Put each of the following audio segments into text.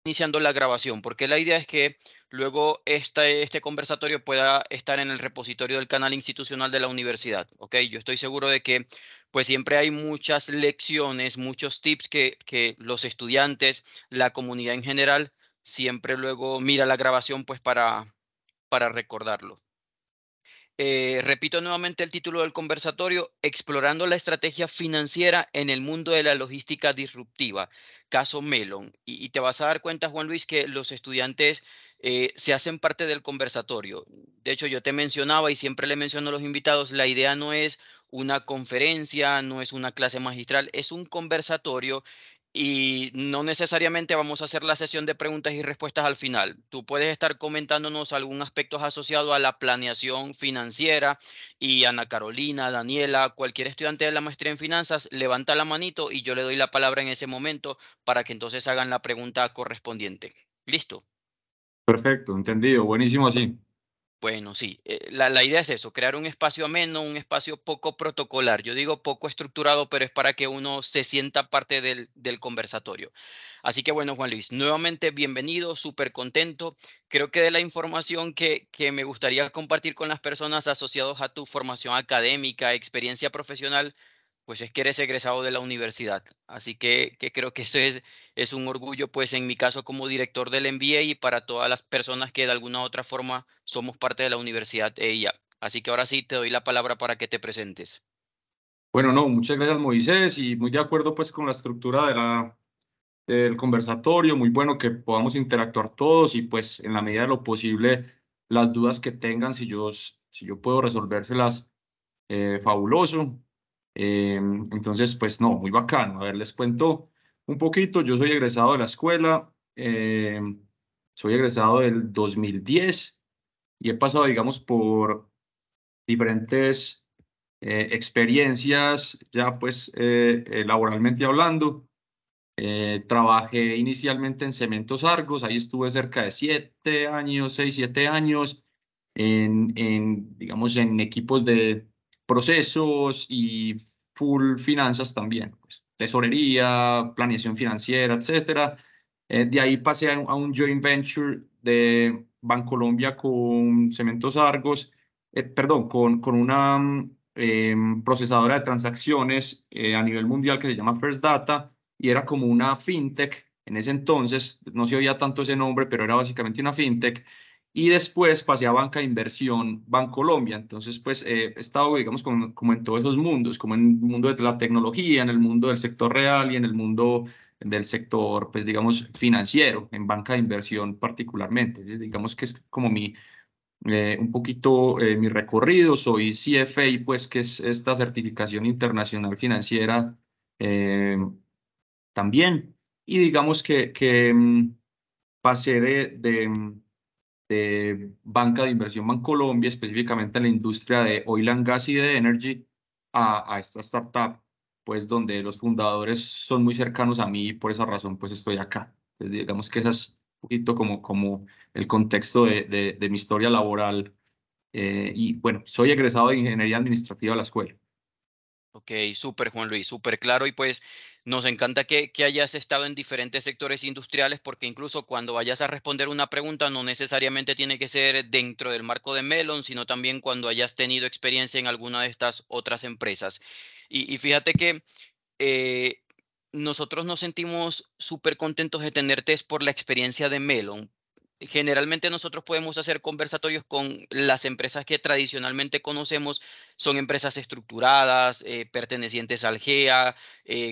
iniciando la grabación, porque la idea es que luego este conversatorio pueda estar en el repositorio del canal institucional de la universidad, ¿ok? Yo estoy seguro de que pues siempre hay muchas lecciones, muchos tips que los estudiantes, la comunidad en general, siempre luego mira la grabación pues para recordarlo. Repito nuevamente el título del conversatorio, Explorando la estrategia financiera en el mundo de la logística disruptiva, caso Melon. Y te vas a dar cuenta, Juan Luis, que los estudiantes se hacen parte del conversatorio. De hecho, yo te mencionaba y siempre le menciono a los invitados, la idea no es una conferencia, no es una clase magistral, es un conversatorio y no necesariamente vamos a hacer la sesión de preguntas y respuestas al final. Tú puedes estar comentándonos algún aspecto asociado a la planeación financiera y Ana Carolina, Daniela, cualquier estudiante de la maestría en finanzas, levanta la manito y yo le doy la palabra en ese momento para que entonces hagan la pregunta correspondiente. ¿Listo? Perfecto, entendido, buenísimo así. Bueno, sí, la idea es eso, crear un espacio ameno, un espacio poco protocolar. Yo digo poco estructurado, pero es para que uno se sienta parte del conversatorio. Así que bueno, Juan Luis, nuevamente bienvenido, súper contento. Creo que de la información que me gustaría compartir con las personas asociadas a tu formación académica, experiencia profesional, pues es que eres egresado de la universidad. Así que creo que eso es un orgullo, pues en mi caso como director del MBA y para todas las personas que de alguna u otra forma somos parte de la Universidad EIA. Así que ahora sí te doy la palabra para que te presentes. Bueno, no, muchas gracias, Moisés, y muy de acuerdo pues con la estructura del conversatorio, muy bueno que podamos interactuar todos y pues en la medida de lo posible las dudas que tengan, si yo puedo resolvérselas, fabuloso. Entonces, pues no, muy bacano. A ver, les cuento un poquito. Yo soy egresado de la escuela, soy egresado del 2010 y he pasado, digamos, por diferentes experiencias, ya pues laboralmente hablando. Trabajé inicialmente en Cementos Argos, ahí estuve cerca de 7 años, 6, 7 años, digamos, en equipos de procesos y full finanzas también, pues, tesorería, planeación financiera, etcétera. De ahí pasé a un joint venture de Bancolombia con Cementos Argos, perdón, con una procesadora de transacciones a nivel mundial que se llama First Data y era como una fintech en ese entonces, no se oía tanto ese nombre, pero era básicamente una fintech. Y después pasé a banca de inversión, Bancolombia. Entonces, pues he estado, digamos, como en todos esos mundos, como en el mundo de la tecnología, en el mundo del sector real y en el mundo del sector, pues digamos, financiero, en banca de inversión particularmente. Digamos que es como un poquito mi recorrido. Soy CFA, pues que es esta certificación internacional financiera eh, también. Y digamos que pasé de banca de inversión Bancolombia, específicamente en la industria de oil and gas y de energy, a esta startup, pues donde los fundadores son muy cercanos a mí y por esa razón pues estoy acá. Entonces, digamos que ese es un poquito como el contexto de mi historia laboral. Y bueno, soy egresado de Ingeniería Administrativa de la escuela. Ok, súper Juan Luis, súper claro y pues nos encanta que hayas estado en diferentes sectores industriales porque incluso cuando vayas a responder una pregunta no necesariamente tiene que ser dentro del marco de Melon, sino también cuando hayas tenido experiencia en alguna de estas otras empresas. Y fíjate que eh, nosotros nos sentimos súper contentos de tenerte es por la experiencia de Melon. Generalmente nosotros podemos hacer conversatorios con las empresas que tradicionalmente conocemos, son empresas estructuradas, pertenecientes al GEA,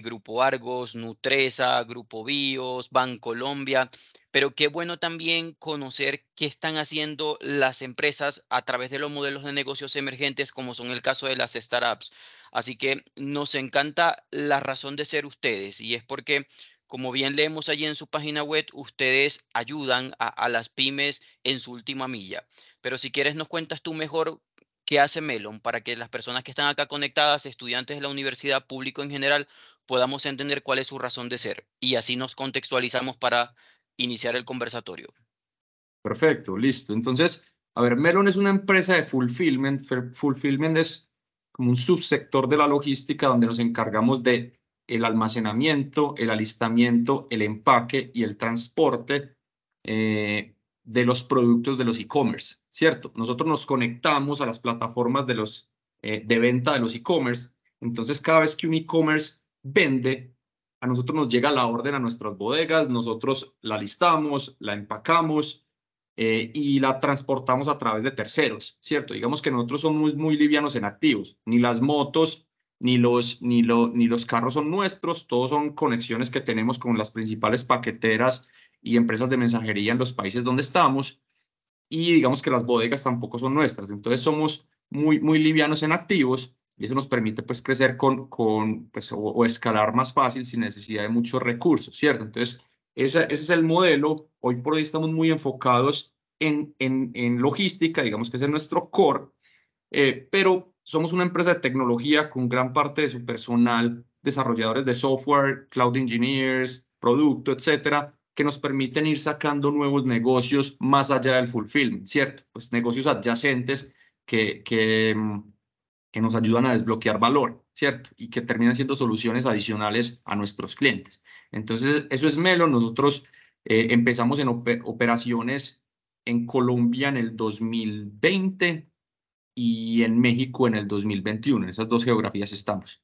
Grupo Argos, Nutresa, Grupo Bios, Bancolombia, pero qué bueno también conocer qué están haciendo las empresas a través de los modelos de negocios emergentes, como son el caso de las startups. Así que nos encanta la razón de ser ustedes y es porque, como bien leemos allí en su página web, ustedes ayudan a las pymes en su última milla. Pero si quieres, nos cuentas tú mejor qué hace Melon para que las personas que están acá conectadas, estudiantes de la universidad, público en general, podamos entender cuál es su razón de ser y así nos contextualizamos para iniciar el conversatorio. Perfecto, listo. Entonces, a ver, Melon es una empresa de fulfillment. Fulfillment es como un subsector de la logística donde nos encargamos de el almacenamiento, el alistamiento, el empaque y el transporte de los productos de los e-commerce, ¿cierto? Nosotros nos conectamos a las plataformas de venta de los e-commerce. Entonces, cada vez que un e-commerce vende, a nosotros nos llega la orden a nuestras bodegas, nosotros la listamos, la empacamos y la transportamos a través de terceros, ¿cierto? Digamos que nosotros somos muy livianos en activos, ni las motos ni los carros son nuestros, todos son conexiones que tenemos con las principales paqueteras y empresas de mensajería en los países donde estamos, y digamos que las bodegas tampoco son nuestras. Entonces somos muy livianos en activos y eso nos permite pues crecer pues, o escalar más fácil sin necesidad de muchos recursos, ¿cierto? Entonces ese es el modelo. Hoy por hoy estamos muy enfocados en logística, digamos que ese es nuestro core, pero somos una empresa de tecnología con gran parte de su personal, desarrolladores de software, cloud engineers, producto, etcétera, que nos permiten ir sacando nuevos negocios más allá del fulfillment, ¿cierto? Pues negocios adyacentes que nos ayudan a desbloquear valor, ¿cierto? Y que terminan siendo soluciones adicionales a nuestros clientes. Entonces, eso es Melon. Nosotros empezamos en operaciones en Colombia en el 2020 y en México en el 2021. En esas dos geografías estamos.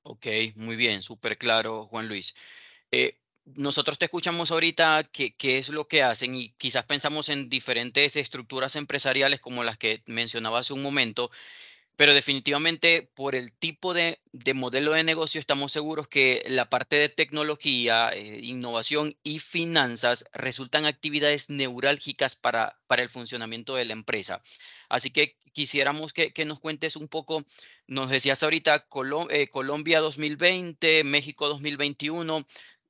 Ok, muy bien, súper claro, Juan Luis. Nosotros te escuchamos ahorita qué es lo que hacen y quizás pensamos en diferentes estructuras empresariales como las que mencionaba hace un momento, pero definitivamente por el tipo de modelo de negocio estamos seguros que la parte de tecnología, innovación y finanzas resultan actividades neurálgicas para el funcionamiento de la empresa. Así que quisiéramos que nos cuentes un poco, nos decías ahorita Colombia 2020, México 2021,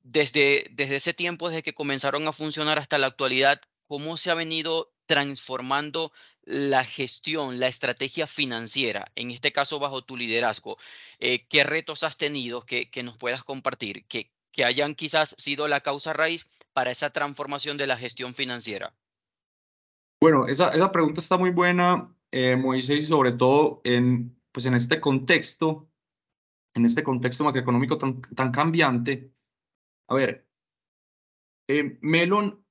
desde ese tiempo, desde que comenzaron a funcionar hasta la actualidad, ¿cómo se ha venido transformando la gestión, la estrategia financiera, en este caso bajo tu liderazgo? ¿Qué retos has tenido que nos puedas compartir, que hayan quizás sido la causa raíz para esa transformación de la gestión financiera? Bueno, esa pregunta está muy buena, Moisés, y sobre todo pues en este contexto macroeconómico tan cambiante. A ver, Melon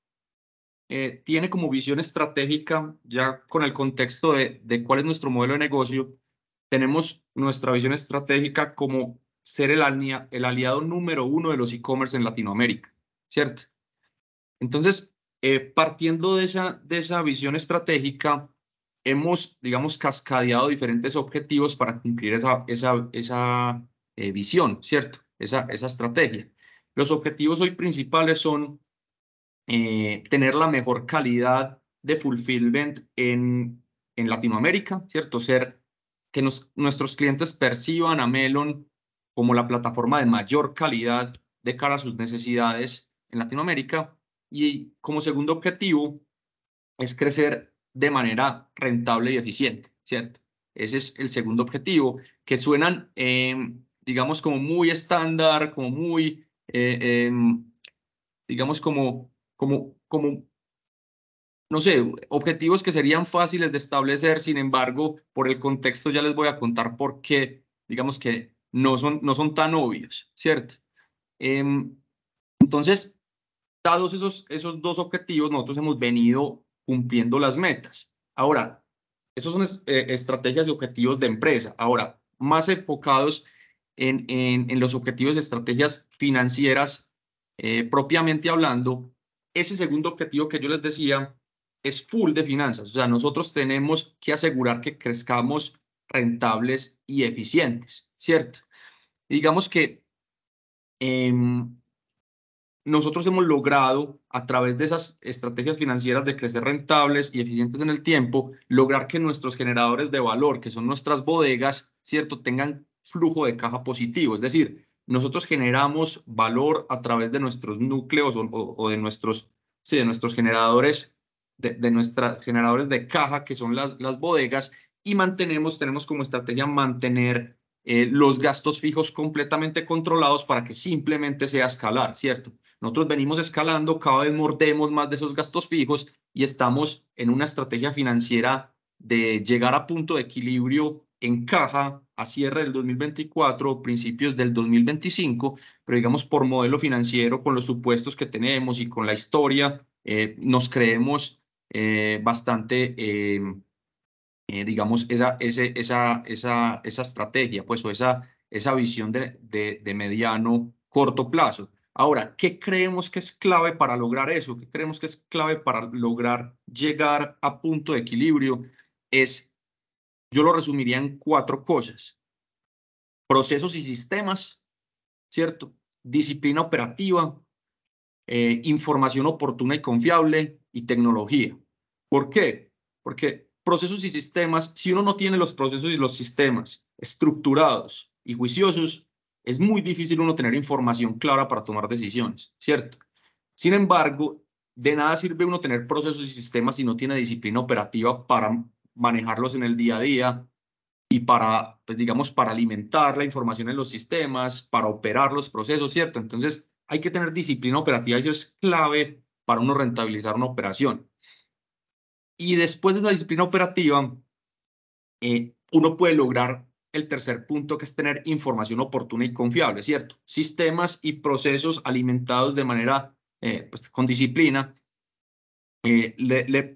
tiene como visión estratégica, ya con el contexto de cuál es nuestro modelo de negocio, tenemos nuestra visión estratégica como ser el aliado número uno de los e-commerce en Latinoamérica, ¿cierto? Entonces, partiendo de esa visión estratégica, hemos, digamos, cascadeado diferentes objetivos para cumplir esa visión, ¿cierto? Esa estrategia. Los objetivos hoy principales son tener la mejor calidad de fulfillment en Latinoamérica, ¿cierto? Que nuestros clientes perciban a Melon como la plataforma de mayor calidad de cara a sus necesidades en Latinoamérica. Y como segundo objetivo es crecer de manera rentable y eficiente, ¿cierto? Ese es el segundo objetivo, que suenan, digamos, como muy estándar, como muy, digamos, como, no sé, objetivos que serían fáciles de establecer. Sin embargo, por el contexto ya les voy a contar por qué, digamos que no son tan obvios, ¿cierto? Entonces, dados esos dos objetivos, nosotros hemos venido cumpliendo las metas. Ahora, esos son estrategias y objetivos de empresa. Ahora, más enfocados en los objetivos y estrategias financieras, propiamente hablando, ese segundo objetivo que yo les decía es full de finanzas. O sea, nosotros tenemos que asegurar que crezcamos rentables y eficientes, ¿cierto? Digamos que nosotros hemos logrado, a través de esas estrategias financieras de crecer rentables y eficientes en el tiempo, lograr que nuestros generadores de valor, que son nuestras bodegas, ¿cierto?, tengan flujo de caja positivo. Es decir, nosotros generamos valor a través de nuestros núcleos o de sí, de nuestros generadores, de nuestros generadores de caja, que son las bodegas, y tenemos como estrategia mantener los gastos fijos completamente controlados para que simplemente sea escalar, ¿cierto? Nosotros venimos escalando, cada vez mordemos más de esos gastos fijos y estamos en una estrategia financiera de llegar a punto de equilibrio en caja a cierre del 2024, principios del 2025, pero digamos por modelo financiero, con los supuestos que tenemos y con la historia, nos creemos bastante, digamos, esa estrategia, pues, o esa visión de mediano, corto plazo. Ahora, ¿qué creemos que es clave para lograr eso? ¿Qué creemos que es clave para lograr llegar a punto de equilibrio? Yo lo resumiría en 4 cosas: procesos y sistemas, ¿cierto? Disciplina operativa, información oportuna y confiable y tecnología. ¿Por qué? Porque procesos y sistemas, si uno no tiene los procesos y los sistemas estructurados y juiciosos, es muy difícil uno tener información clara para tomar decisiones, ¿cierto? Sin embargo, de nada sirve uno tener procesos y sistemas si no tiene disciplina operativa para manejarlos en el día a día y para, pues digamos, para alimentar la información en los sistemas, para operar los procesos, ¿cierto? Entonces, hay que tener disciplina operativa y eso es clave para uno rentabilizar una operación. Y después de esa disciplina operativa, uno puede lograr el tercer punto, que es tener información oportuna y confiable, ¿cierto? Sistemas y procesos alimentados de manera, pues, con disciplina,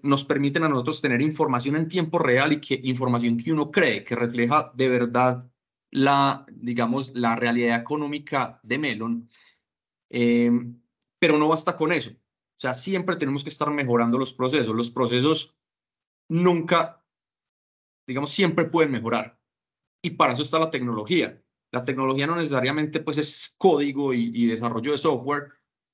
nos permiten a nosotros tener información en tiempo real y información que uno cree que refleja de verdad digamos, la realidad económica de Melon. Eh, pero no basta con eso. O sea, siempre tenemos que estar mejorando los procesos. Los procesos nunca, digamos, siempre pueden mejorar. Y para eso está la tecnología. La tecnología no necesariamente pues es código y desarrollo de software,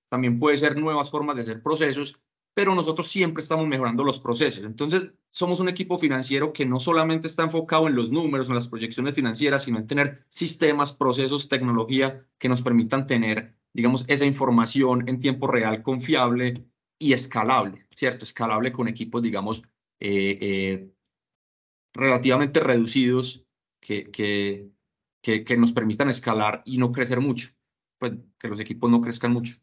también puede ser nuevas formas de hacer procesos, pero nosotros siempre estamos mejorando los procesos. Entonces, somos un equipo financiero que no solamente está enfocado en los números, en las proyecciones financieras, sino en tener sistemas, procesos, tecnología que nos permitan tener, digamos, esa información en tiempo real, confiable y escalable, ¿cierto? Escalable con equipos, digamos, eh, eh, relativamente reducidos que nos permitan escalar y no crecer mucho, pues que los equipos no crezcan mucho.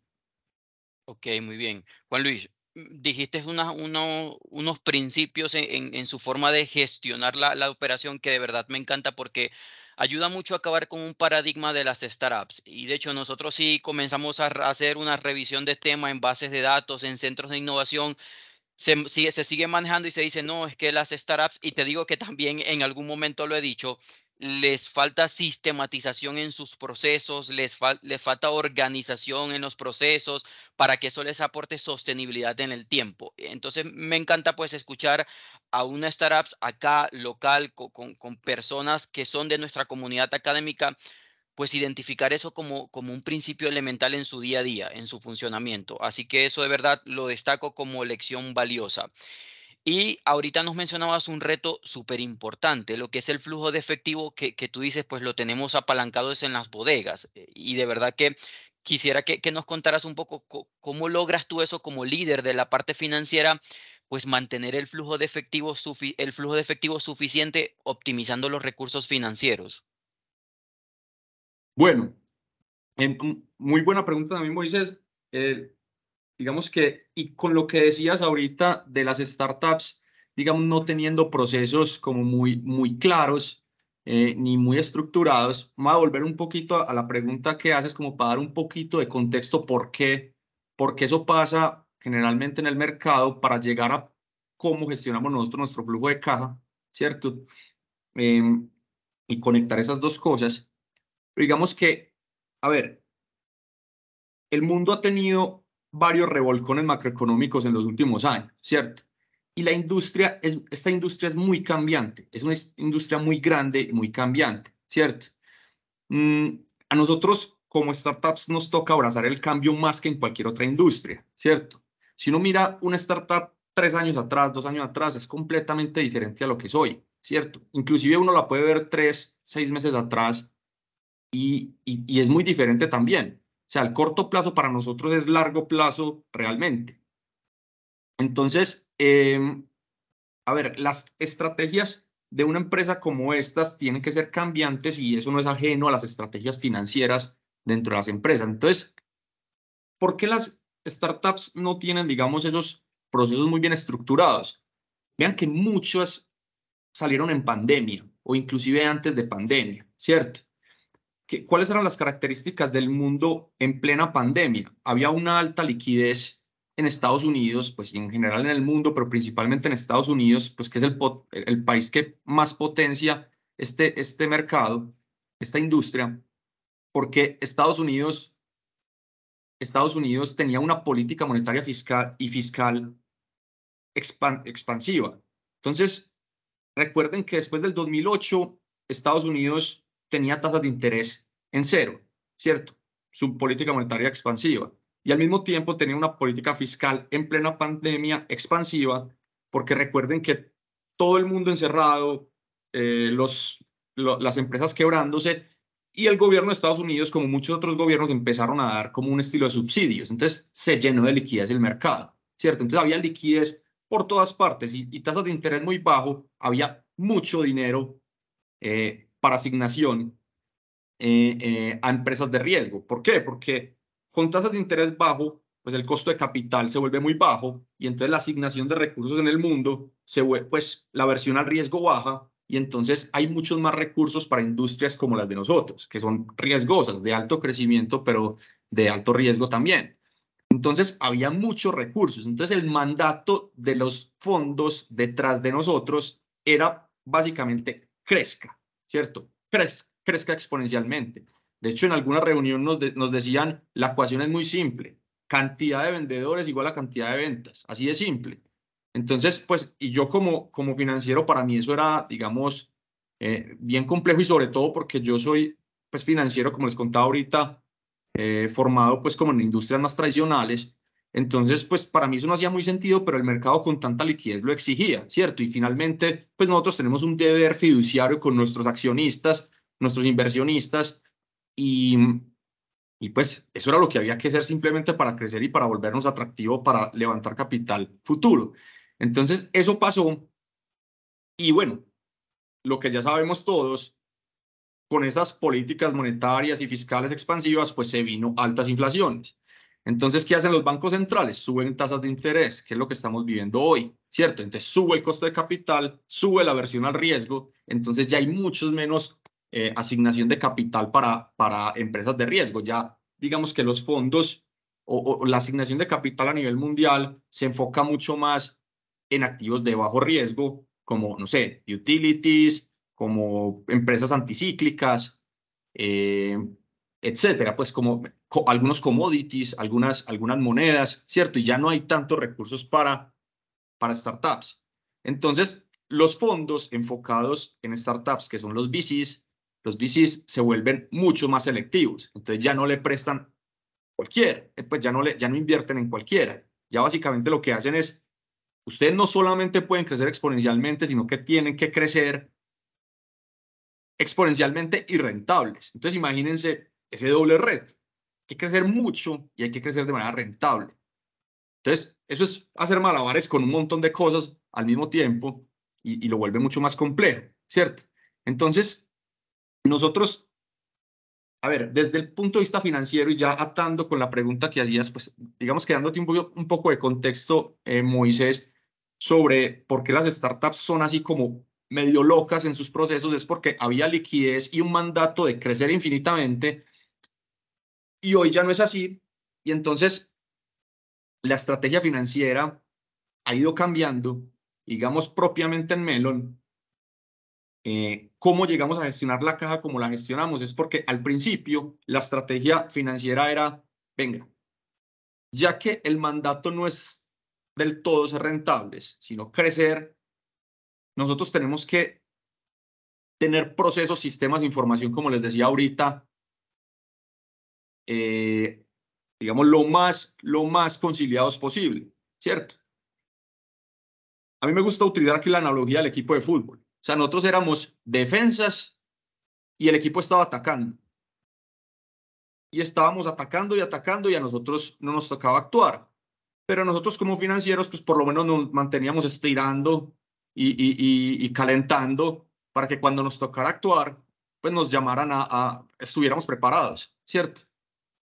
Ok, muy bien. Juan Luis, dijiste unos principios en su forma de gestionar la operación que de verdad me encanta porque ayuda mucho a acabar con un paradigma de las startups. Y de hecho nosotros sí comenzamos a hacer una revisión de tema en bases de datos, en centros de innovación. Se sigue manejando y se dice, no, es que las startups, y te digo que también en algún momento lo he dicho, les falta sistematización en sus procesos, les falta organización en los procesos para que eso les aporte sostenibilidad en el tiempo. Entonces, me encanta pues escuchar a una startup acá local con personas que son de nuestra comunidad académica, pues identificar eso como un principio elemental en su día a día, en su funcionamiento. Así que eso de verdad lo destaco como lección valiosa. Y ahorita nos mencionabas un reto súper importante, lo que es el flujo de efectivo que tú dices, pues lo tenemos apalancado es en las bodegas. Y de verdad que quisiera que nos contaras un poco cómo logras tú eso como líder de la parte financiera, pues mantener el flujo de efectivo suficiente optimizando los recursos financieros. Bueno, muy buena pregunta también, Moisés. Digamos que, y con lo que decías ahorita de las startups, digamos, no teniendo procesos como muy claros, ni muy estructurados, vamos a volver un poquito a la pregunta que haces, como para dar un poquito de contexto por qué eso pasa generalmente en el mercado para llegar a cómo gestionamos nosotros nuestro flujo de caja, ¿cierto? Em, y conectar esas dos cosas. Pero digamos que, a ver, el mundo ha tenido varios revolcones macroeconómicos en los últimos años, ¿cierto? Y esta industria es muy cambiante, es una industria muy grande y muy cambiante, ¿cierto? Mm, a nosotros como startups nos toca abrazar el cambio más que en cualquier otra industria, ¿cierto? Si uno mira una startup 3 años atrás, 2 años atrás, es completamente diferente a lo que es hoy, ¿cierto? Inclusive uno la puede ver 3, 6 meses atrás y es muy diferente también. O sea, el corto plazo para nosotros es largo plazo realmente. Entonces, a ver, las estrategias de una empresa como estas tienen que ser cambiantes y eso no es ajeno a las estrategias financieras dentro de las empresas. Entonces, ¿por qué las startups no tienen, digamos, esos procesos muy bien estructurados? Vean que muchas salieron en pandemia o inclusive antes de pandemia, ¿cierto? ¿Cuáles eran las características del mundo en plena pandemia? Había una alta liquidez en Estados Unidos, pues y en general en el mundo, pero principalmente en Estados Unidos, pues que es el país que más potencia este mercado, esta industria, porque Estados Unidos tenía una política monetaria fiscal expansiva. Entonces, recuerden que después del 2008, Estados Unidos tenía tasas de interés en cero, ¿cierto? Su política monetaria expansiva. Y al mismo tiempo tenía una política fiscal en plena pandemia expansiva, porque recuerden que todo el mundo encerrado, las empresas quebrándose, y el gobierno de Estados Unidos, como muchos otros gobiernos, empezaron a dar como un estilo de subsidios. Entonces se llenó de liquidez el mercado, ¿cierto? Entonces había liquidez por todas partes y tasas de interés muy bajo, había mucho dinero para asignación a empresas de riesgo. ¿Por qué? Porque con tasas de interés bajo, pues el costo de capital se vuelve muy bajo y entonces la asignación de recursos en el mundo se vuelve, pues la aversión al riesgo baja y entonces hay muchos más recursos para industrias como las de nosotros, que son riesgosas, de alto crecimiento, pero de alto riesgo también. Entonces había muchos recursos. Entonces el mandato de los fondos detrás de nosotros era básicamente crezca, ¿cierto? Crezca exponencialmente. De hecho, en alguna reunión nos decían, la ecuación es muy simple. Cantidad de vendedores igual a cantidad de ventas. Así de simple. Entonces, pues, y yo como financiero, para mí eso era, digamos, bien complejo y sobre todo porque yo soy, pues, financiero, como les contaba ahorita, formado pues como en industrias más tradicionales. Entonces, pues para mí eso no hacía muy sentido, pero el mercado con tanta liquidez lo exigía, ¿cierto? Y finalmente, pues nosotros tenemos un deber fiduciario con nuestros accionistas, nuestros inversionistas, y, y pues eso era lo que había que hacer simplemente para crecer y para volvernos atractivo para levantar capital futuro. Entonces, eso pasó y bueno, lo que ya sabemos todos, con esas políticas monetarias y fiscales expansivas, pues se vino altas inflaciones. Entonces, ¿qué hacen los bancos centrales? Suben tasas de interés, que es lo que estamos viviendo hoy, ¿cierto? Entonces sube el costo de capital, sube la aversión al riesgo, entonces ya hay muchos menos asignación de capital para empresas de riesgo. Ya digamos que los fondos o la asignación de capital a nivel mundial se enfoca mucho más en activos de bajo riesgo, como, no sé, utilities, como empresas anticíclicas, eh, etcétera, pues como algunos commodities, algunas monedas, ¿cierto? Y ya no hay tantos recursos para startups. Entonces, los fondos enfocados en startups, que son los VCs se vuelven mucho más selectivos. Entonces ya no le prestan cualquiera, pues ya no invierten en cualquiera. Ya básicamente lo que hacen es, ustedes no solamente pueden crecer exponencialmente, sino que tienen que crecer exponencialmente y rentables. Entonces imagínense ese doble reto. Hay que crecer mucho y hay que crecer de manera rentable. Entonces, eso es hacer malabares con un montón de cosas al mismo tiempo y lo vuelve mucho más complejo, ¿cierto? Entonces, nosotros, a ver, desde el punto de vista financiero y ya atando con la pregunta que hacías, pues digamos que dándote un poco de contexto, Moisés, sobre por qué las startups son así como medio locas en sus procesos, es porque había liquidez y un mandato de crecer infinitamente y hoy ya no es así. Y entonces la estrategia financiera ha ido cambiando, digamos propiamente en Melon. ¿Cómo llegamos a gestionar la caja como la gestionamos? Es porque al principio la estrategia financiera era, venga, ya que el mandato no es del todo ser rentables, sino crecer, nosotros tenemos que tener procesos, sistemas de información, como les decía ahorita, eh, digamos, lo más conciliados posible, ¿cierto? A mí me gusta utilizar aquí la analogía del equipo de fútbol. O sea, nosotros éramos defensas y el equipo estaba atacando. Y estábamos atacando y atacando y a nosotros no nos tocaba actuar. Pero nosotros como financieros, pues por lo menos nos manteníamos estirando y calentando para que cuando nos tocara actuar, pues nos llamaran estuviéramos preparados, ¿cierto?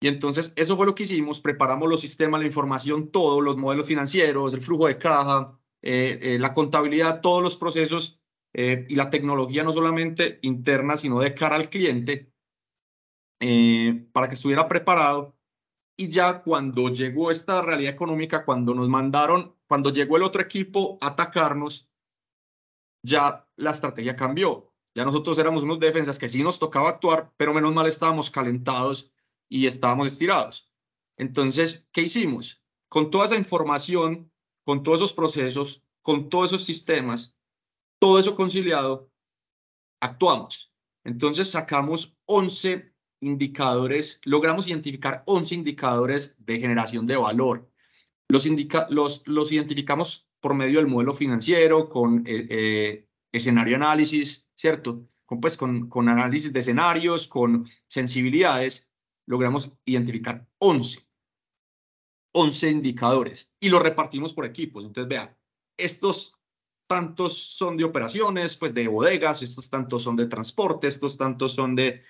Y entonces eso fue lo que hicimos, preparamos los sistemas, la información, todos los modelos financieros, el flujo de caja, la contabilidad, todos los procesos y la tecnología no solamente interna, sino de cara al cliente, para que estuviera preparado. Y ya cuando llegó esta realidad económica, cuando llegó el otro equipo a atacarnos, ya la estrategia cambió. Ya nosotros éramos unos defensas que sí nos tocaba actuar, pero menos mal estábamos calentados y estábamos estirados. Entonces, ¿qué hicimos? Con toda esa información, con todos esos procesos, con todos esos sistemas, todo eso conciliado, actuamos. Entonces sacamos 11 indicadores, logramos identificar 11 indicadores de generación de valor. Los identificamos por medio del modelo financiero, con escenario análisis, ¿cierto? Con análisis de escenarios, con sensibilidades, logramos identificar 11 indicadores y los repartimos por equipos. Entonces, vean, estos tantos son de operaciones, pues de bodegas, estos tantos son de transporte, estos tantos son del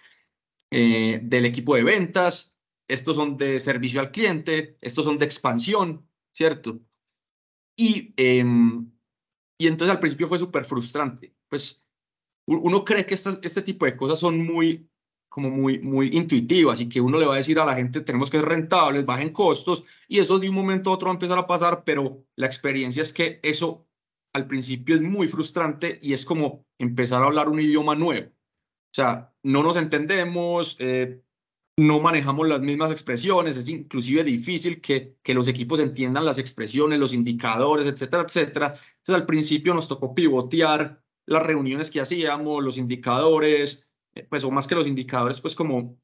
equipo de ventas, estos son de servicio al cliente, estos son de expansión, ¿cierto? Y entonces al principio fue súper frustrante. Pues uno cree que este tipo de cosas son muy intuitivas y que uno le va a decir a la gente tenemos que ser rentables, bajen costos y eso de un momento a otro va a empezar a pasar, pero la experiencia es que eso al principio es muy frustrante y es como empezar a hablar un idioma nuevo. O sea, no nos entendemos, no manejamos las mismas expresiones, es inclusive difícil que los equipos entiendan las expresiones, los indicadores, etcétera, etcétera. Entonces al principio nos tocó pivotear las reuniones que hacíamos, los indicadores, pues o más que los indicadores, pues como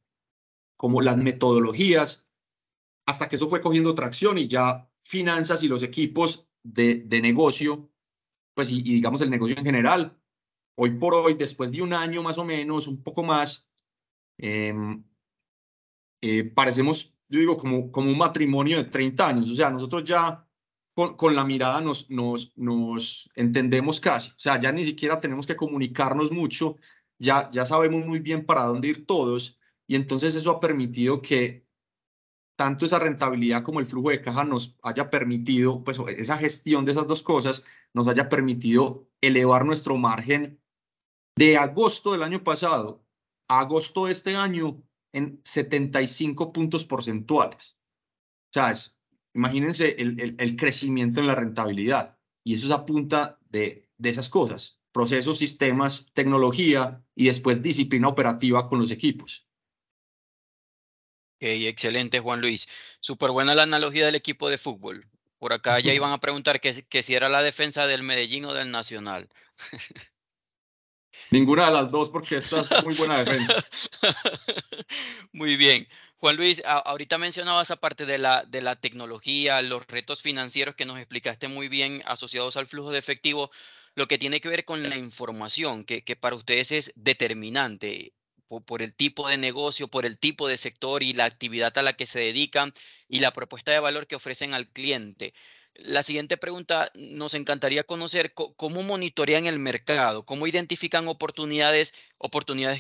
las metodologías, hasta que eso fue cogiendo tracción y ya finanzas y los equipos de negocio, pues y digamos el negocio en general, hoy por hoy, después de un año más o menos, un poco más, eh, parecemos, yo digo, como un matrimonio de 30 años. O sea, nosotros ya con la mirada nos entendemos casi. O sea, ya ni siquiera tenemos que comunicarnos mucho, ya sabemos muy bien para dónde ir todos. Y entonces eso ha permitido que tanto esa rentabilidad como el flujo de caja nos haya permitido, pues esa gestión de esas dos cosas nos haya permitido elevar nuestro margen de agosto del año pasado a agosto de este año en 75 puntos porcentuales. O sea, imagínense el crecimiento en la rentabilidad. Y eso es a punta de esas cosas, procesos, sistemas, tecnología y después disciplina operativa con los equipos. Excelente, Juan Luis. Súper buena la analogía del equipo de fútbol. Por acá ya iban a preguntar que si era la defensa del Medellín o del Nacional. Ninguna de las dos porque esta es muy buena defensa. Muy bien. Juan Luis, ahorita mencionabas aparte de la tecnología, los retos financieros que nos explicaste muy bien asociados al flujo de efectivo, lo que tiene que ver con la información, que para ustedes es determinante por el tipo de negocio, por el tipo de sector y la actividad a la que se dedican y la propuesta de valor que ofrecen al cliente. La siguiente pregunta, nos encantaría conocer cómo monitorean el mercado, cómo identifican oportunidades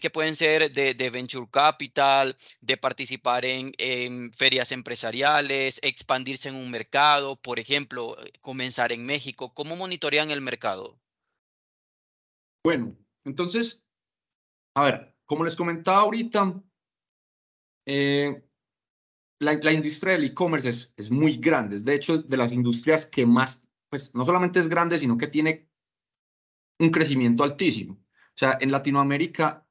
que pueden ser de venture capital, de participar en ferias empresariales, expandirse en un mercado, por ejemplo, comenzar en México. ¿Cómo monitorean el mercado? Bueno, entonces, a ver, como les comentaba ahorita, eh, la industria del e-commerce es muy grande. Es de hecho de las industrias que más, pues no solamente es grande, sino que tiene un crecimiento altísimo. O sea, en Latinoamérica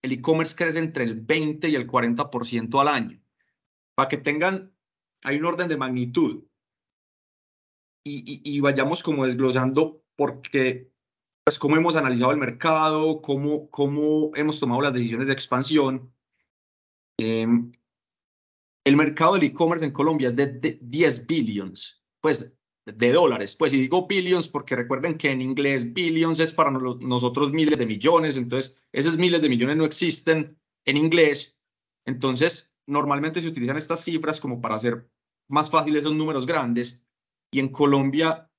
el e-commerce crece entre el 20 y el 40% al año. Para que tengan, hay un orden de magnitud y vayamos como desglosando porque, pues, cómo hemos analizado el mercado, cómo hemos tomado las decisiones de expansión. Eh, el mercado del e-commerce en Colombia es de 10 billions, pues de dólares. Pues y digo billions porque recuerden que en inglés billions es para nosotros miles de millones, entonces esos miles de millones no existen en inglés. Entonces, normalmente se utilizan estas cifras como para hacer más fácil esos números grandes. Y en Colombia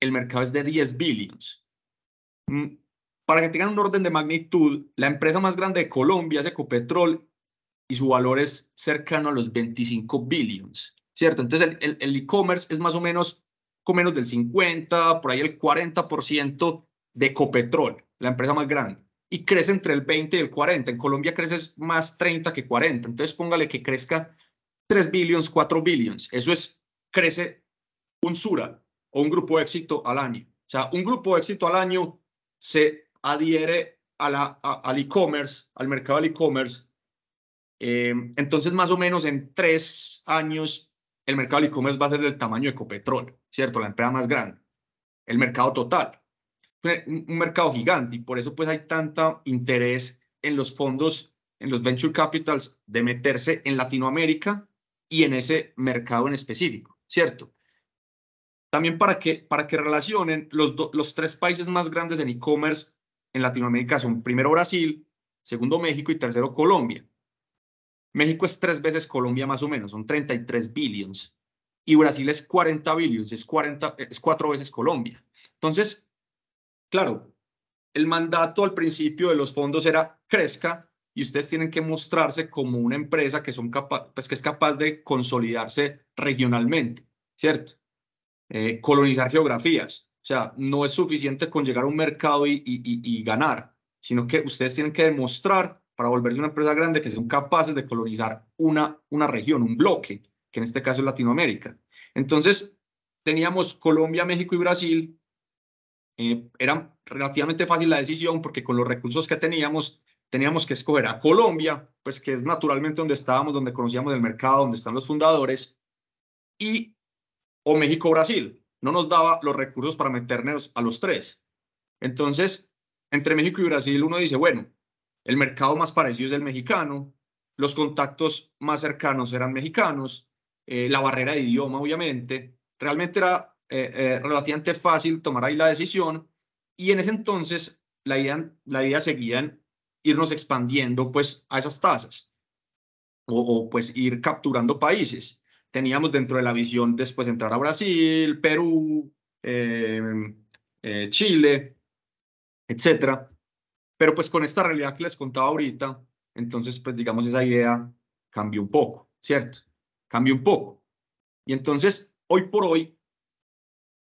el mercado es de 10 billions. Para que tengan un orden de magnitud, la empresa más grande de Colombia es Ecopetrol y su valor es cercano a los 25 billions, ¿cierto? Entonces el e-commerce es más o menos con menos del 50, por ahí el 40% de Ecopetrol, la empresa más grande, y crece entre el 20 y el 40. En Colombia crece más 30 que 40. Entonces póngale que crezca 3 billions, 4 billions. Eso es, crece un Sura o un grupo de éxito al año. O sea, un grupo de éxito al año se adhiere al e-commerce, al mercado del e-commerce. Entonces, más o menos en 3 años, el mercado del e-commerce va a ser del tamaño de Ecopetrol, ¿cierto? La empresa más grande, el mercado total. Un mercado gigante y por eso pues hay tanto interés en los fondos, en los venture capitals, de meterse en Latinoamérica y en ese mercado en específico, ¿cierto? También para que relacionen los 3 países más grandes en e-commerce en Latinoamérica son primero Brasil, segundo México y tercero Colombia. México es 3 veces Colombia más o menos, son 33 billions. Y Brasil es 40 billions, es 4 veces Colombia. Entonces, claro, el mandato al principio de los fondos era crezca y ustedes tienen que mostrarse como una empresa que, pues, que es capaz de consolidarse regionalmente, ¿cierto? Colonizar geografías. O sea, no es suficiente con llegar a un mercado y ganar, sino que ustedes tienen que demostrar para volverse una empresa grande que son capaces de colonizar una región, un bloque, que en este caso es Latinoamérica. Entonces, teníamos Colombia, México y Brasil. Era relativamente fácil la decisión porque con los recursos que teníamos que escoger a Colombia, pues que es naturalmente donde estábamos, donde conocíamos el mercado, donde están los fundadores, y o México-Brasil. No nos daba los recursos para meternos a los 3. Entonces, entre México y Brasil uno dice, bueno, el mercado más parecido es el mexicano, los contactos más cercanos eran mexicanos, la barrera de idioma, obviamente. Realmente era relativamente fácil tomar ahí la decisión y en ese entonces la idea seguía en irnos expandiendo pues a esas tasas o pues ir capturando países. Teníamos dentro de la visión después entrar a Brasil, Perú, Chile, etcétera. Pero pues con esta realidad que les contaba ahorita, entonces pues digamos esa idea cambió un poco, ¿cierto? Cambió un poco. Y entonces, hoy por hoy,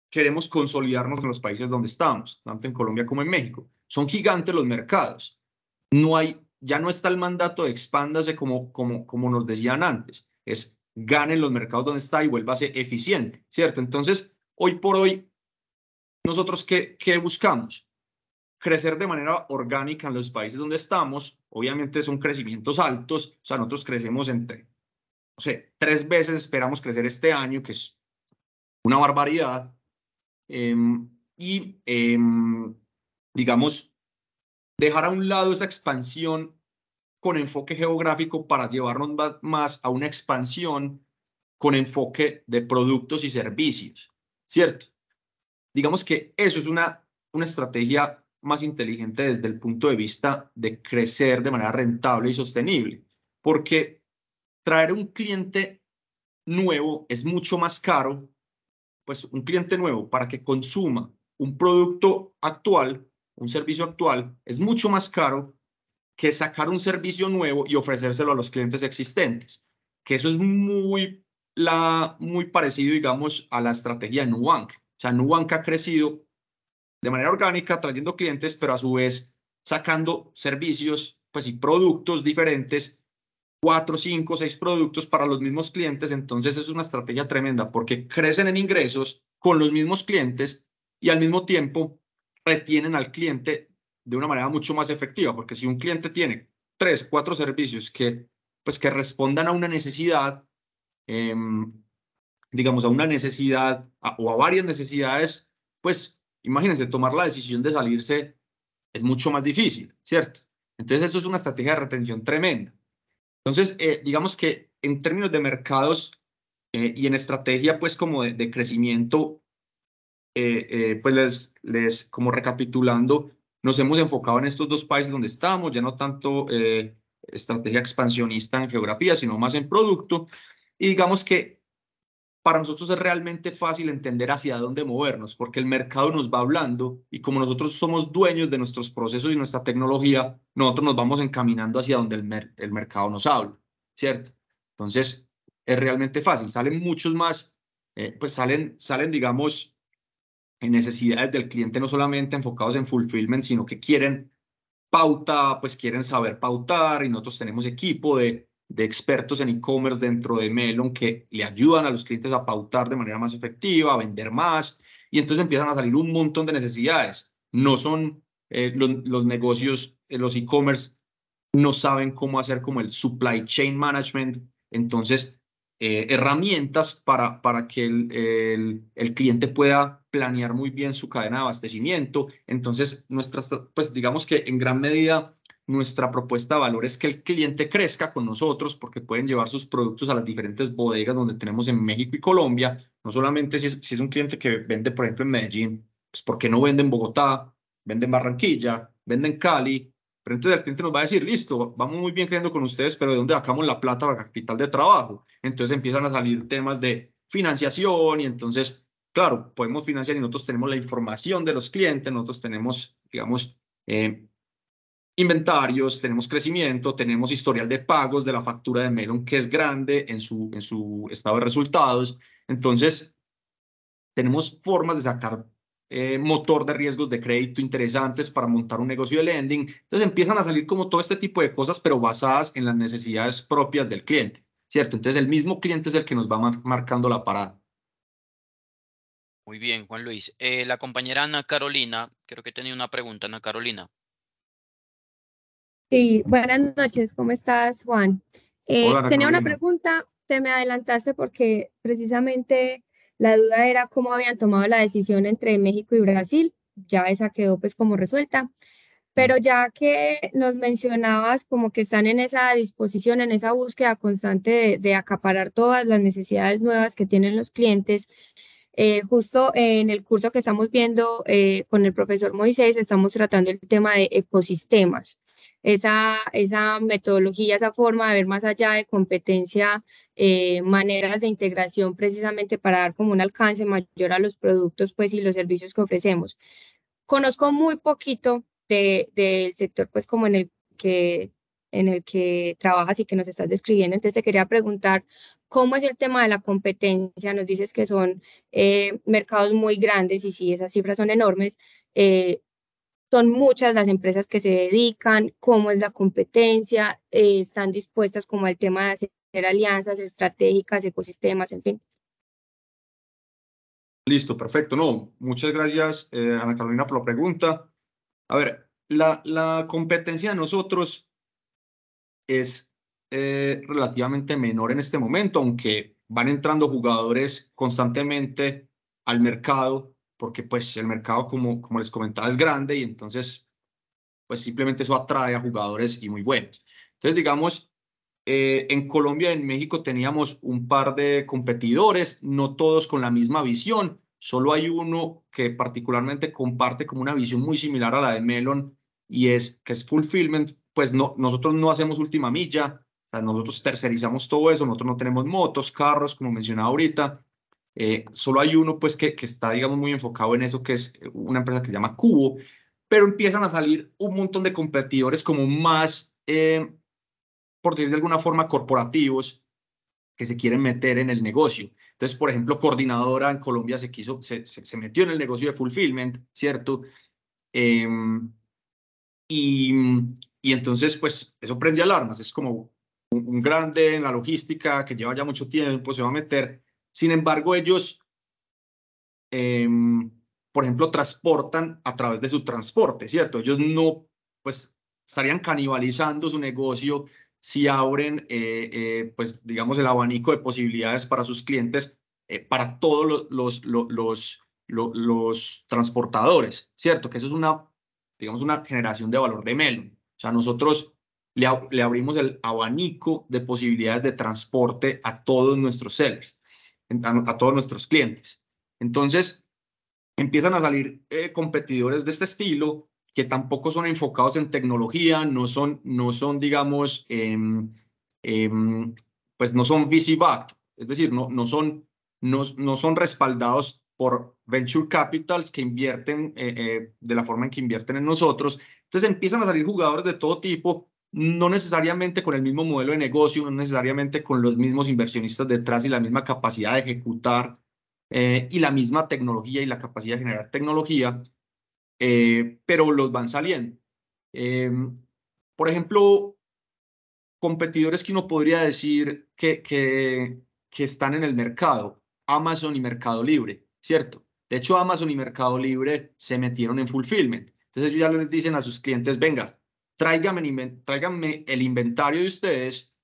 queremos consolidarnos en los países donde estamos, tanto en Colombia como en México. Son gigantes los mercados. Ya no está el mandato de expándase como nos decían antes. Es ganen los mercados donde está y vuélvase eficiente, ¿cierto? Entonces, hoy por hoy, nosotros ¿qué buscamos? Crecer de manera orgánica en los países donde estamos. Obviamente son crecimientos altos, o sea, nosotros crecemos entre, no sé, 3 veces esperamos crecer este año, que es una barbaridad. Y, digamos, dejar a un lado esa expansión con enfoque geográfico para llevarnos más a una expansión con enfoque de productos y servicios, ¿cierto? Digamos que eso es una estrategia más inteligente desde el punto de vista de crecer de manera rentable y sostenible, porque traer un cliente nuevo es mucho más caro, pues un cliente nuevo para que consuma un producto actual, un servicio actual, es mucho más caro que sacar un servicio nuevo y ofrecérselo a los clientes existentes, que eso es muy parecido, digamos, a la estrategia de Nubank. O sea, Nubank ha crecido de manera orgánica, trayendo clientes, pero a su vez sacando servicios pues, y productos diferentes, 4, 5, 6 productos para los mismos clientes. Entonces es una estrategia tremenda porque crecen en ingresos con los mismos clientes y al mismo tiempo retienen al cliente de una manera mucho más efectiva, porque si un cliente tiene 3, 4 servicios pues, que respondan a una necesidad, digamos, a una necesidad o a varias necesidades, pues imagínense, tomar la decisión de salirse es mucho más difícil, ¿cierto? Entonces eso es una estrategia de retención tremenda. Entonces, digamos que en términos de mercados y en estrategia, pues como de crecimiento, pues como recapitulando, nos hemos enfocado en estos 2 países donde estamos, ya no tanto estrategia expansionista en geografía, sino más en producto. Y digamos que para nosotros es realmente fácil entender hacia dónde movernos, porque el mercado nos va hablando y como nosotros somos dueños de nuestros procesos y nuestra tecnología, nosotros nos vamos encaminando hacia donde el mercado nos habla, ¿cierto? Entonces, es realmente fácil. Salen muchos más, pues salen, digamos, en necesidades del cliente, no solamente enfocados en fulfillment, sino que quieren pauta, pues quieren saber pautar, y nosotros tenemos equipo de expertos en e-commerce dentro de Melon que le ayudan a los clientes a pautar de manera más efectiva, a vender más, y entonces empiezan a salir un montón de necesidades. No son los negocios, los e-commerce no saben cómo hacer como el supply chain management, entonces herramientas para que el cliente pueda planear muy bien su cadena de abastecimiento. Entonces, pues digamos que en gran medida nuestra propuesta de valor es que el cliente crezca con nosotros porque pueden llevar sus productos a las diferentes bodegas donde tenemos en México y Colombia. No solamente si es un cliente que vende, por ejemplo, en Medellín, pues porque no vende en Bogotá, vende en Barranquilla, vende en Cali. Pero entonces el cliente nos va a decir, listo, vamos muy bien creyendo con ustedes, pero ¿de dónde sacamos la plata para capital de trabajo? Entonces empiezan a salir temas de financiación y entonces, claro, podemos financiar y nosotros tenemos la información de los clientes, nosotros tenemos, digamos, inventarios, tenemos crecimiento, tenemos historial de pagos de la factura de Melon que es grande en su estado de resultados. Entonces, tenemos formas de sacar motor de riesgos de crédito interesantes para montar un negocio de lending. Entonces empiezan a salir como todo este tipo de cosas, pero basadas en las necesidades propias del cliente, ¿cierto? Entonces el mismo cliente es el que nos va marcando la parada. Muy bien, Juan Luis. La compañera Ana Carolina, creo que tenía una pregunta, Ana Carolina. Sí, buenas noches, ¿cómo estás, Juan? Hola, Ana Tenía una Carolina. pregunta, te me adelantaste porque precisamente la duda era cómo habían tomado la decisión entre México y Brasil, ya esa quedó pues como resuelta, pero ya que nos mencionabas como que están en esa disposición, en esa búsqueda constante de acaparar todas las necesidades nuevas que tienen los clientes, justo en el curso que estamos viendo con el profesor Moisés, estamos tratando el tema de ecosistemas. Esa metodología, esa forma de ver más allá de competencia, maneras de integración precisamente para dar como un alcance mayor a los productos pues, y los servicios que ofrecemos. Conozco muy poquito del sector pues como en el que trabajas y que nos estás describiendo, entonces te quería preguntar cómo es el tema de la competencia. Nos dices que son mercados muy grandes y sí, esas cifras son enormes. Son muchas las empresas que se dedican, cómo es la competencia, están dispuestas como al tema de hacer alianzas estratégicas, ecosistemas, en fin. Listo, perfecto. No, muchas gracias, Ana Carolina, por la pregunta. A ver, la competencia de nosotros es relativamente menor en este momento, aunque van entrando jugadores constantemente al mercado, porque pues el mercado, como les comentaba, es grande y entonces pues simplemente eso atrae a jugadores y muy buenos. Entonces, digamos, en Colombia y en México teníamos un par de competidores, no todos con la misma visión, solo hay uno que particularmente comparte como una visión muy similar a la de Melon y es que es fulfillment. Pues no, nosotros no hacemos última milla, o sea, nosotros tercerizamos todo eso, nosotros no tenemos motos, carros, como mencionaba ahorita. Solo hay uno pues que está, digamos, muy enfocado en eso, que es una empresa que se llama Cubo, pero empiezan a salir un montón de competidores como más, por decir de alguna forma, corporativos que se quieren meter en el negocio. Entonces, por ejemplo, Coordinadora en Colombia se metió en el negocio de fulfillment, ¿cierto? Eh, y, y entonces, pues, eso prende alarmas. Es como un grande en la logística que lleva ya mucho tiempo, se va a meter. Sin embargo, ellos, eh, por ejemplo, transportan a través de su transporte, ¿cierto? Ellos no, pues, estarían canibalizando su negocio si abren, pues, digamos, el abanico de posibilidades para sus clientes, para todos los transportadores, ¿cierto? Que eso es una, digamos, una generación de valor de Melon. O sea, nosotros le abrimos el abanico de posibilidades de transporte a todos nuestros sellers, a todos nuestros clientes. Entonces, empiezan a salir competidores de este estilo que tampoco son enfocados en tecnología, no son digamos, pues no son VC-backed, es decir, no son respaldados por venture capitals que invierten de la forma en que invierten en nosotros. Entonces empiezan a salir jugadores de todo tipo, no necesariamente con el mismo modelo de negocio, no necesariamente con los mismos inversionistas detrás y la misma capacidad de ejecutar y la misma tecnología y la capacidad de generar tecnología, pero los van saliendo. Por ejemplo, competidores que uno podría decir que están en el mercado, Amazon y Mercado Libre, ¿cierto? De hecho, Amazon y Mercado Libre se metieron en fulfillment. Entonces ellos ya les dicen a sus clientes, venga, tráiganme el inventario de ustedes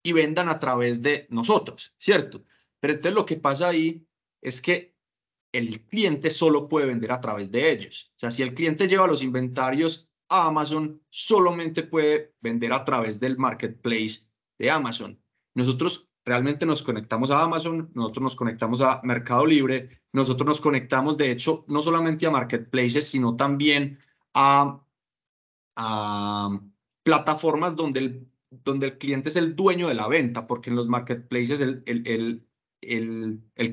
y vendan a través de nosotros, ¿cierto? Pero entonces lo que pasa ahí es que el cliente solo puede vender a través de ellos. O sea, si el cliente lleva los inventarios a Amazon, solamente puede vender a través del marketplace de Amazon. Nosotros realmente nos conectamos a Amazon, nosotros nos conectamos a Mercado Libre, nosotros nos conectamos, de hecho, no solamente a marketplaces, sino también a plataformas donde el cliente es el dueño de la venta, porque en los marketplaces el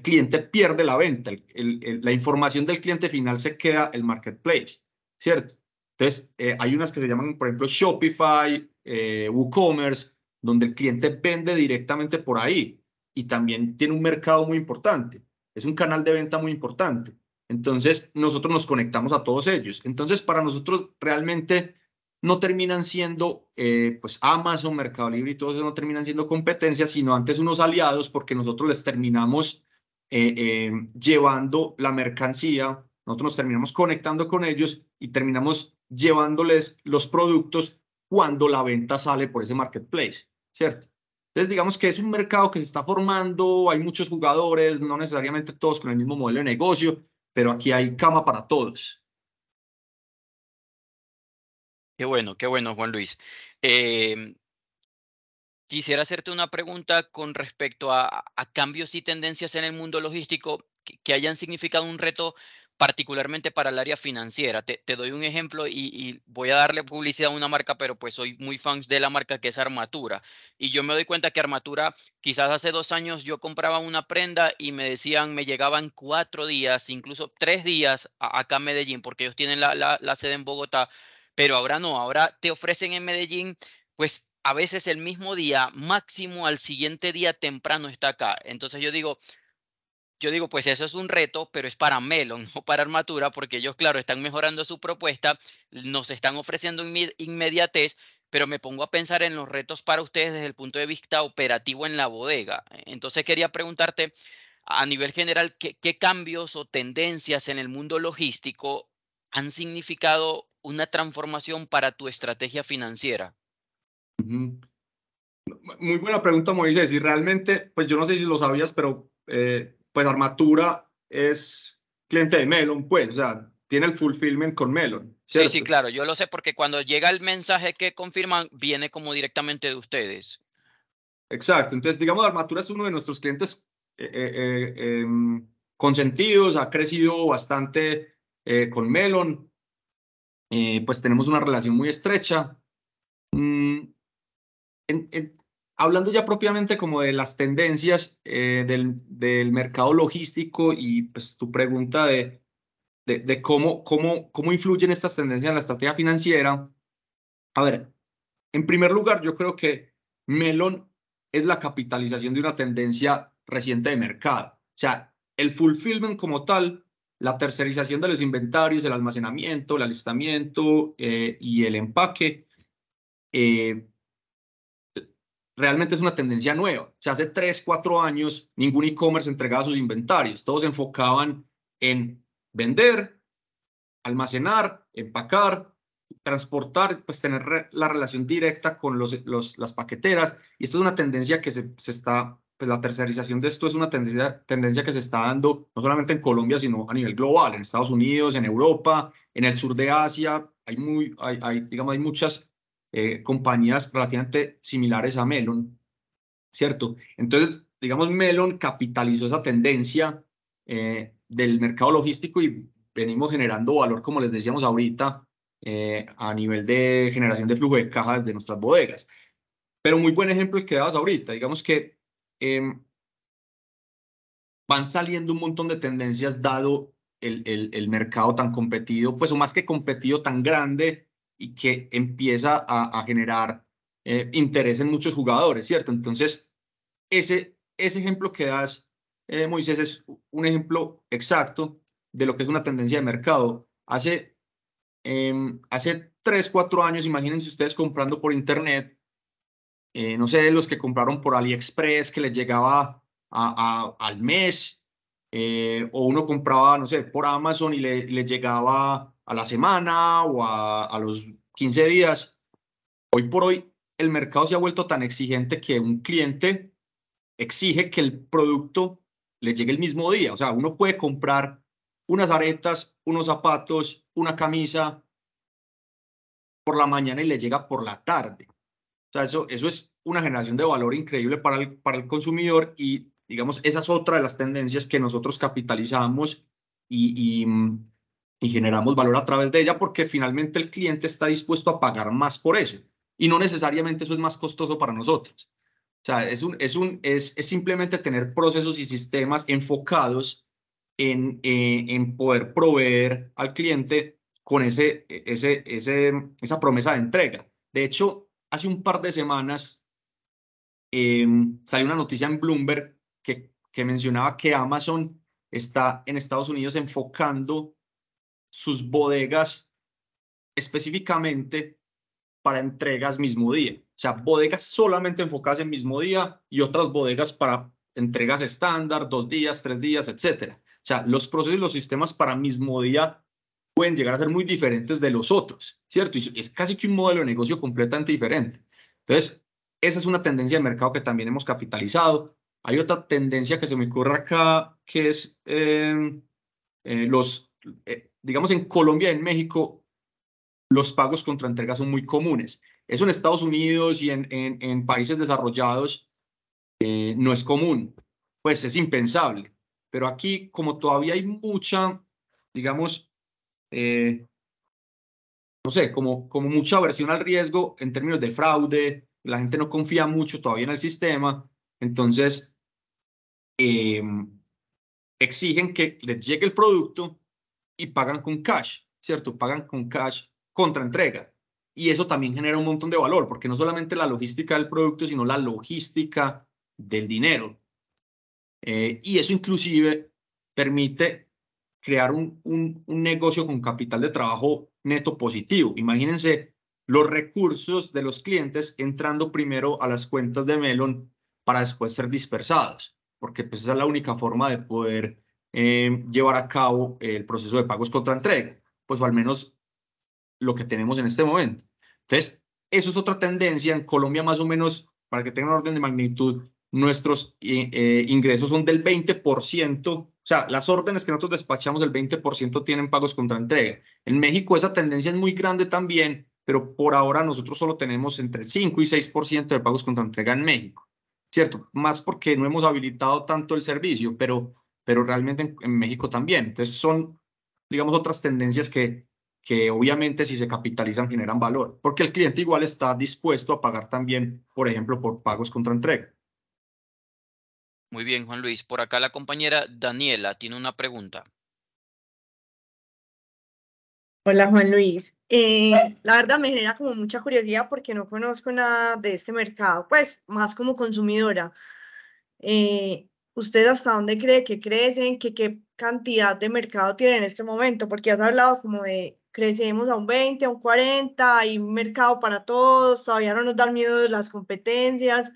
cliente pierde la venta, la información del cliente final se queda el marketplace, ¿cierto? Entonces, hay unas que se llaman, por ejemplo, Shopify, WooCommerce, donde el cliente vende directamente por ahí y también tiene un mercado muy importante, es un canal de venta muy importante. Entonces, nosotros nos conectamos a todos ellos. Entonces, para nosotros realmente no terminan siendo, pues Amazon, Mercado Libre y todo eso no terminan siendo competencias, sino antes unos aliados porque nosotros les terminamos llevando la mercancía, nosotros nos terminamos conectando con ellos y terminamos llevándoles los productos cuando la venta sale por ese marketplace, ¿cierto? Entonces, digamos que es un mercado que se está formando, hay muchos jugadores, no necesariamente todos con el mismo modelo de negocio, pero aquí hay cama para todos. Qué bueno, Juan Luis. Quisiera hacerte una pregunta con respecto a cambios y tendencias en el mundo logístico que hayan significado un reto particularmente para el área financiera. Te doy un ejemplo y voy a darle publicidad a una marca, pero pues soy muy fan de la marca que es Armatura. Y yo me doy cuenta que Armatura, quizás hace 2 años yo compraba una prenda y me decían, me llegaban 4 días, incluso 3 días acá en Medellín, porque ellos tienen la sede en Bogotá, pero ahora no, ahora te ofrecen en Medellín pues a veces el mismo día, máximo al siguiente día temprano está acá. Entonces yo digo, pues eso es un reto, pero es para Melon, no para Armatura, porque ellos, claro, están mejorando su propuesta, nos están ofreciendo inmediatez, pero me pongo a pensar en los retos para ustedes desde el punto de vista operativo en la bodega. Entonces quería preguntarte a nivel general, ¿qué cambios o tendencias en el mundo logístico han significado una transformación para tu estrategia financiera? Ujú. Muy buena pregunta, Moisés. Y realmente, pues yo no sé si lo sabías, pero pues Armatura es cliente de Melon, pues, o sea, tiene el fulfillment con Melon, Sí, sí, ¿cierto? claro, yo lo sé porque cuando llega el mensaje que confirman, viene como directamente de ustedes. Exacto. Entonces, digamos, Armatura es uno de nuestros clientes consentidos, ha crecido bastante con Melon, pues tenemos una relación muy estrecha. Mm, en- en- Hablando ya propiamente como de las tendencias del mercado logístico y pues tu pregunta de cómo influyen estas tendencias en la estrategia financiera. A ver, en primer lugar, yo creo que Melon es la capitalización de una tendencia reciente de mercado. O sea, el fulfillment como tal, la tercerización de los inventarios, el almacenamiento, el alistamiento y el empaque, eh, realmente es una tendencia nueva. O sea, hace 3, 4 años ningún e-commerce entregaba sus inventarios. Todos se enfocaban en vender, almacenar, empacar, transportar, pues tener la relación directa con las paqueteras. Y esto es una tendencia que se está, pues la tercerización de esto es una tendencia que se está dando no solamente en Colombia, sino a nivel global, en Estados Unidos, en Europa, en el sur de Asia. Digamos, hay muchas compañías relativamente similares a Melon, ¿cierto? Entonces, digamos, Melon capitalizó esa tendencia del mercado logístico y venimos generando valor, como les decíamos ahorita, a nivel de generación de flujo de caja de nuestras bodegas. Pero muy buen ejemplo el que dabas ahorita. Digamos que van saliendo un montón de tendencias dado el mercado tan competido, pues o más que competido, tan grande y que empieza a generar interés en muchos jugadores, ¿cierto? Entonces, ese ejemplo que das Moisés, es un ejemplo exacto de lo que es una tendencia de mercado. Hace 3, 4 años, imagínense ustedes comprando por internet, no sé, los que compraron por AliExpress, que les llegaba al mes, o uno compraba, no sé, por Amazon y le llegaba a la semana o a los 15 días. Hoy por hoy, el mercado se ha vuelto tan exigente que un cliente exige que el producto le llegue el mismo día. O sea, uno puede comprar unas aretas, unos zapatos, una camisa por la mañana y le llega por la tarde. O sea, eso es una generación de valor increíble para el consumidor y, digamos, esa es otra de las tendencias que nosotros capitalizamos y generamos valor a través de ella porque finalmente el cliente está dispuesto a pagar más por eso y no necesariamente eso es más costoso para nosotros. O sea, es simplemente tener procesos y sistemas enfocados en poder proveer al cliente con esa promesa de entrega. De hecho, hace un par de semanas salió una noticia en Bloomberg que mencionaba que Amazon está en Estados Unidos enfocando sus bodegas específicamente para entregas mismo día. O sea, bodegas solamente enfocadas en mismo día y otras bodegas para entregas estándar, 2 días, 3 días, etcétera. O sea, los procesos y los sistemas para mismo día pueden llegar a ser muy diferentes de los otros, ¿cierto? Y es casi que un modelo de negocio completamente diferente. Entonces, esa es una tendencia de mercado que también hemos capitalizado. Hay otra tendencia que se me ocurre acá, que es digamos, en Colombia y en México, los pagos contra entrega son muy comunes. Eso en Estados Unidos y en países desarrollados no es común, pues es impensable. Pero aquí, como todavía hay mucha, digamos, no sé, como mucha aversión al riesgo en términos de fraude, la gente no confía mucho todavía en el sistema, entonces eh, exigen que les llegue el producto y pagan con cash, ¿cierto? Pagan con cash contra entrega. Y eso también genera un montón de valor, porque no solamente la logística del producto, sino la logística del dinero. Y eso inclusive permite crear un negocio con capital de trabajo neto positivo. Imagínense los recursos de los clientes entrando primero a las cuentas de Melon para después ser dispersados, porque pues esa es la única forma de poder llevar a cabo el proceso de pagos contra entrega, pues o al menos lo que tenemos en este momento. Entonces, eso es otra tendencia. En Colombia más o menos, para que tengan un orden de magnitud, nuestros ingresos son del 20%, o sea, las órdenes que nosotros despachamos, el 20% tienen pagos contra entrega. En México esa tendencia es muy grande también, pero por ahora nosotros solo tenemos entre 5 y 6% de pagos contra entrega en México, ¿cierto? Más porque no hemos habilitado tanto el servicio, pero realmente en México también. Entonces son, digamos, otras tendencias que obviamente si se capitalizan generan valor, porque el cliente igual está dispuesto a pagar también, por ejemplo, por pagos contra entrega. Muy bien, Juan Luis. Por acá la compañera Daniela tiene una pregunta. Hola Juan Luis. La verdad me genera como mucha curiosidad porque no conozco nada de este mercado, pues más como consumidora. ¿Usted hasta dónde cree que crecen? ¿Qué cantidad de mercado tienen en este momento? Porque has hablado como de crecemos a un 20, a un 40, hay un mercado para todos, todavía no nos dan miedo las competencias.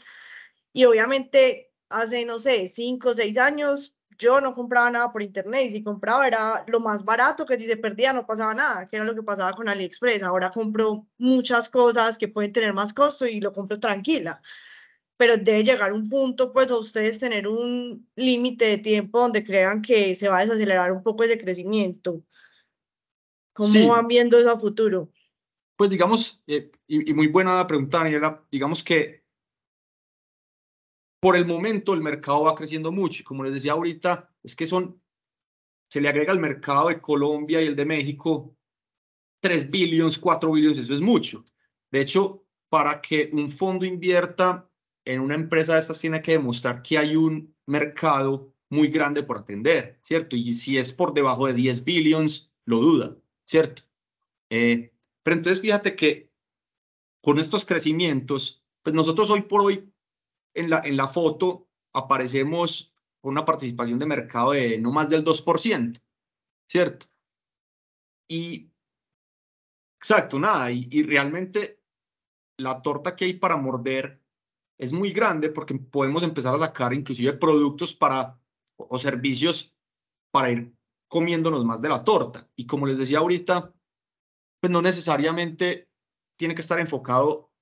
Y obviamente hace, no sé, 5 o 6 años yo no compraba nada por internet y si compraba era lo más barato, que si se perdía no pasaba nada, que era lo que pasaba con AliExpress. Ahora compro muchas cosas que pueden tener más costo y lo compro tranquila, pero debe llegar un punto, pues, a ustedes tener un límite de tiempo donde crean que se va a desacelerar un poco ese crecimiento. ¿Cómo van Sí, viendo eso a futuro? pues digamos, y muy buena pregunta, Daniela, digamos que por el momento el mercado va creciendo mucho y como les decía ahorita, es que se le agrega al mercado de Colombia y el de México 3 billones, 4 billones, eso es mucho. De hecho, para que un fondo invierta en una empresa de estas tiene que demostrar que hay un mercado muy grande por atender, ¿cierto? Y si es por debajo de 10 billones, lo duda, ¿cierto? Pero entonces fíjate que con estos crecimientos, pues nosotros hoy por hoy en la foto aparecemos con una participación de mercado de no más del 2%, ¿cierto? Y, exacto, nada, y realmente la torta que hay para morder es muy grande porque podemos empezar a sacar inclusive productos o servicios para ir comiéndonos más de la torta. Y como les decía ahorita, pues no necesariamente tiene que estar enfocado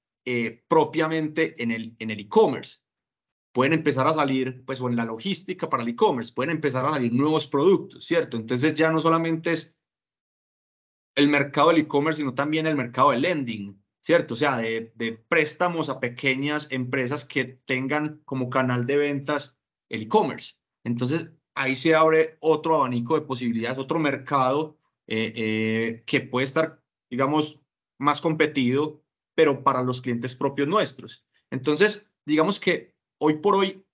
propiamente en el e-commerce. Pueden empezar a salir, pues, o en la logística para el e-commerce, pueden empezar a salir nuevos productos, ¿cierto? Entonces ya no solamente es el mercado del e-commerce, sino también el mercado del lending, ¿cierto? O sea, de préstamos a pequeñas empresas que tengan como canal de ventas el e-commerce. Entonces, ahí se abre otro abanico de posibilidades, otro mercado que puede estar, digamos, más competido, pero para los clientes propios nuestros. Entonces, digamos que hoy por hoy,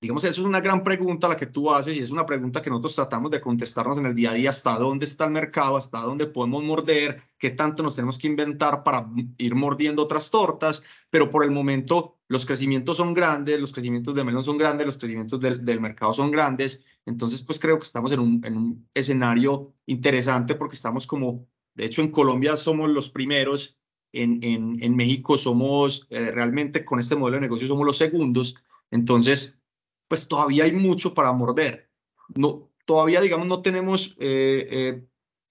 digamos, eso es una gran pregunta la que tú haces y es una pregunta que nosotros tratamos de contestarnos en el día a día, hasta dónde está el mercado, hasta dónde podemos morder, qué tanto nos tenemos que inventar para ir mordiendo otras tortas, pero por el momento los crecimientos son grandes, los crecimientos de Melon son grandes, los crecimientos del mercado son grandes, entonces pues creo que estamos en un escenario interesante porque estamos como, de hecho en Colombia somos los primeros, en México somos realmente con este modelo de negocio somos los segundos, entonces pues todavía hay mucho para morder. No, todavía, digamos, no tenemos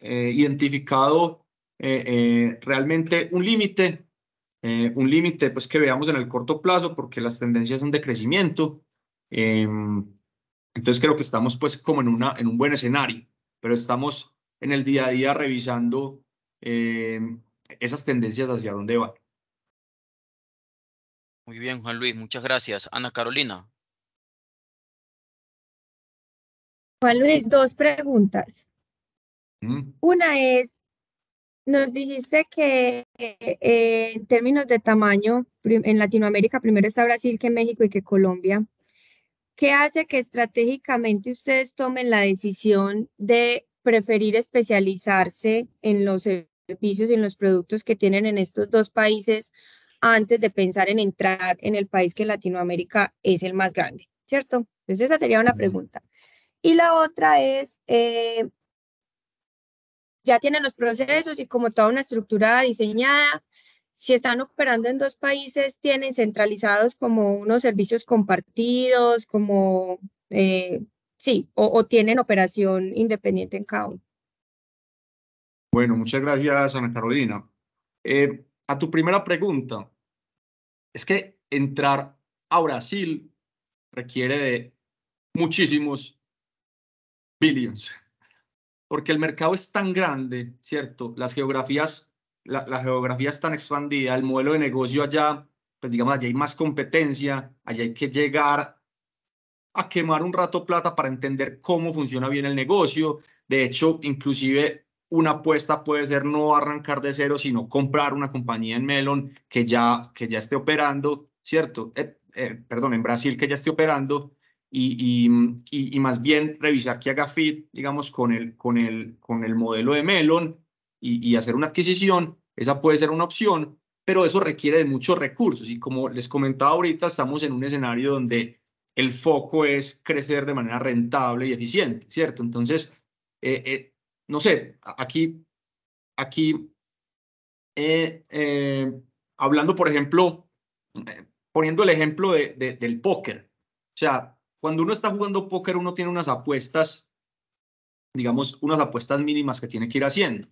identificado realmente un límite pues que veamos en el corto plazo, porque las tendencias son de crecimiento. Entonces creo que estamos pues como en un buen escenario, pero estamos en el día a día revisando esas tendencias hacia dónde van. Muy bien, Juan Luis, muchas gracias. Ana Carolina. Juan Luis, dos preguntas. Mm. Una es, nos dijiste que en términos de tamaño, en Latinoamérica primero está Brasil que México y que Colombia. ¿Qué hace que estratégicamente ustedes tomen la decisión de preferir especializarse en los servicios y en los productos que tienen en estos dos países antes de pensar en entrar en el país que en Latinoamérica es el más grande, ¿cierto? Entonces esa sería una pregunta. Y la otra es, ya tienen los procesos y como toda una estructura diseñada, si están operando en dos países, tienen centralizados como unos servicios compartidos, como, sí, o tienen operación independiente en cada uno. Bueno, muchas gracias, Ana Carolina. A tu primera pregunta, es que entrar a Brasil requiere de muchísimos billions, porque el mercado es tan grande, ¿cierto? Las geografías, la geografía es tan expandida, el modelo de negocio allá, pues digamos, allá hay más competencia, allá hay que llegar a quemar un rato plata para entender cómo funciona bien el negocio. De hecho, inclusive una apuesta puede ser no arrancar de cero, sino comprar una compañía en Melon que ya esté operando, ¿cierto? Perdón, en Brasil que ya esté operando y más bien revisar que haga fit, digamos, con el modelo de Melon y hacer una adquisición. Esa puede ser una opción, pero eso requiere de muchos recursos. Y como les comentaba ahorita, estamos en un escenario donde el foco es crecer de manera rentable y eficiente, ¿cierto? Entonces, no sé, aquí hablando, por ejemplo, poniendo el ejemplo del póker. O sea, cuando uno está jugando póker, uno tiene unas apuestas, digamos, unas apuestas mínimas que tiene que ir haciendo.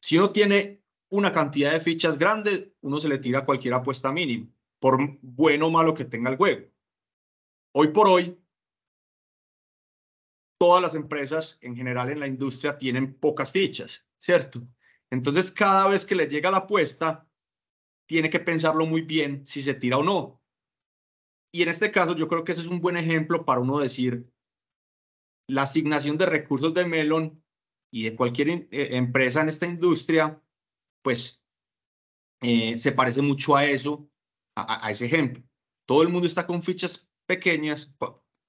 Si uno tiene una cantidad de fichas grande, uno se le tira cualquier apuesta mínima, por bueno o malo que tenga el juego. Hoy por hoy, todas las empresas en general en la industria tienen pocas fichas, ¿cierto? Entonces, cada vez que le llega la apuesta, tiene que pensarlo muy bien si se tira o no. Y en este caso, yo creo que ese es un buen ejemplo para uno decir, la asignación de recursos de Melon y de cualquier empresa en esta industria, pues se parece mucho a eso, a ese ejemplo. Todo el mundo está con fichas pequeñas,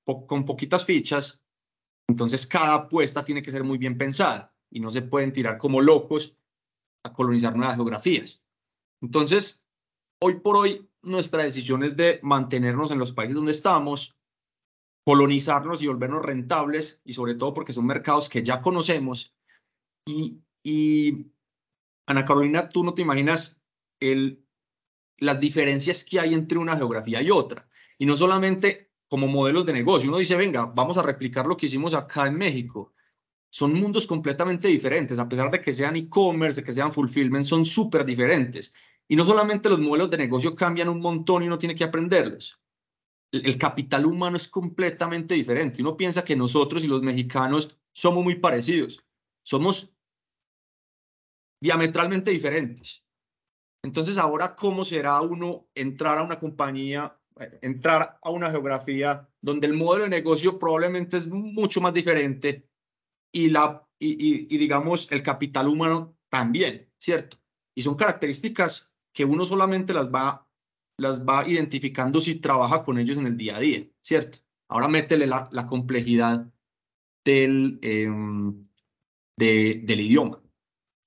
con poquitas fichas. Entonces, cada apuesta tiene que ser muy bien pensada y no se pueden tirar como locos a colonizar nuevas geografías. Entonces, hoy por hoy, nuestra decisión es de mantenernos en los países donde estamos, colonizarnos y volvernos rentables, y sobre todo porque son mercados que ya conocemos. Y Ana Carolina, tú no te imaginas las diferencias que hay entre una geografía y otra. Y no solamente como modelos de negocio. Uno dice, venga, vamos a replicar lo que hicimos acá en México. Son mundos completamente diferentes, a pesar de que sean e-commerce, de que sean fulfillment, son súper diferentes. Y no solamente los modelos de negocio cambian un montón y uno tiene que aprenderlos. El capital humano es completamente diferente. Uno piensa que nosotros y los mexicanos somos muy parecidos. Somos diametralmente diferentes. Entonces, ahora, ¿cómo será uno entrar a una compañía, entrar a una geografía donde el modelo de negocio probablemente es mucho más diferente y digamos, el capital humano también, ¿cierto? Y son características que uno solamente las va identificando si trabaja con ellos en el día a día, ¿cierto? Ahora métele la complejidad del idioma.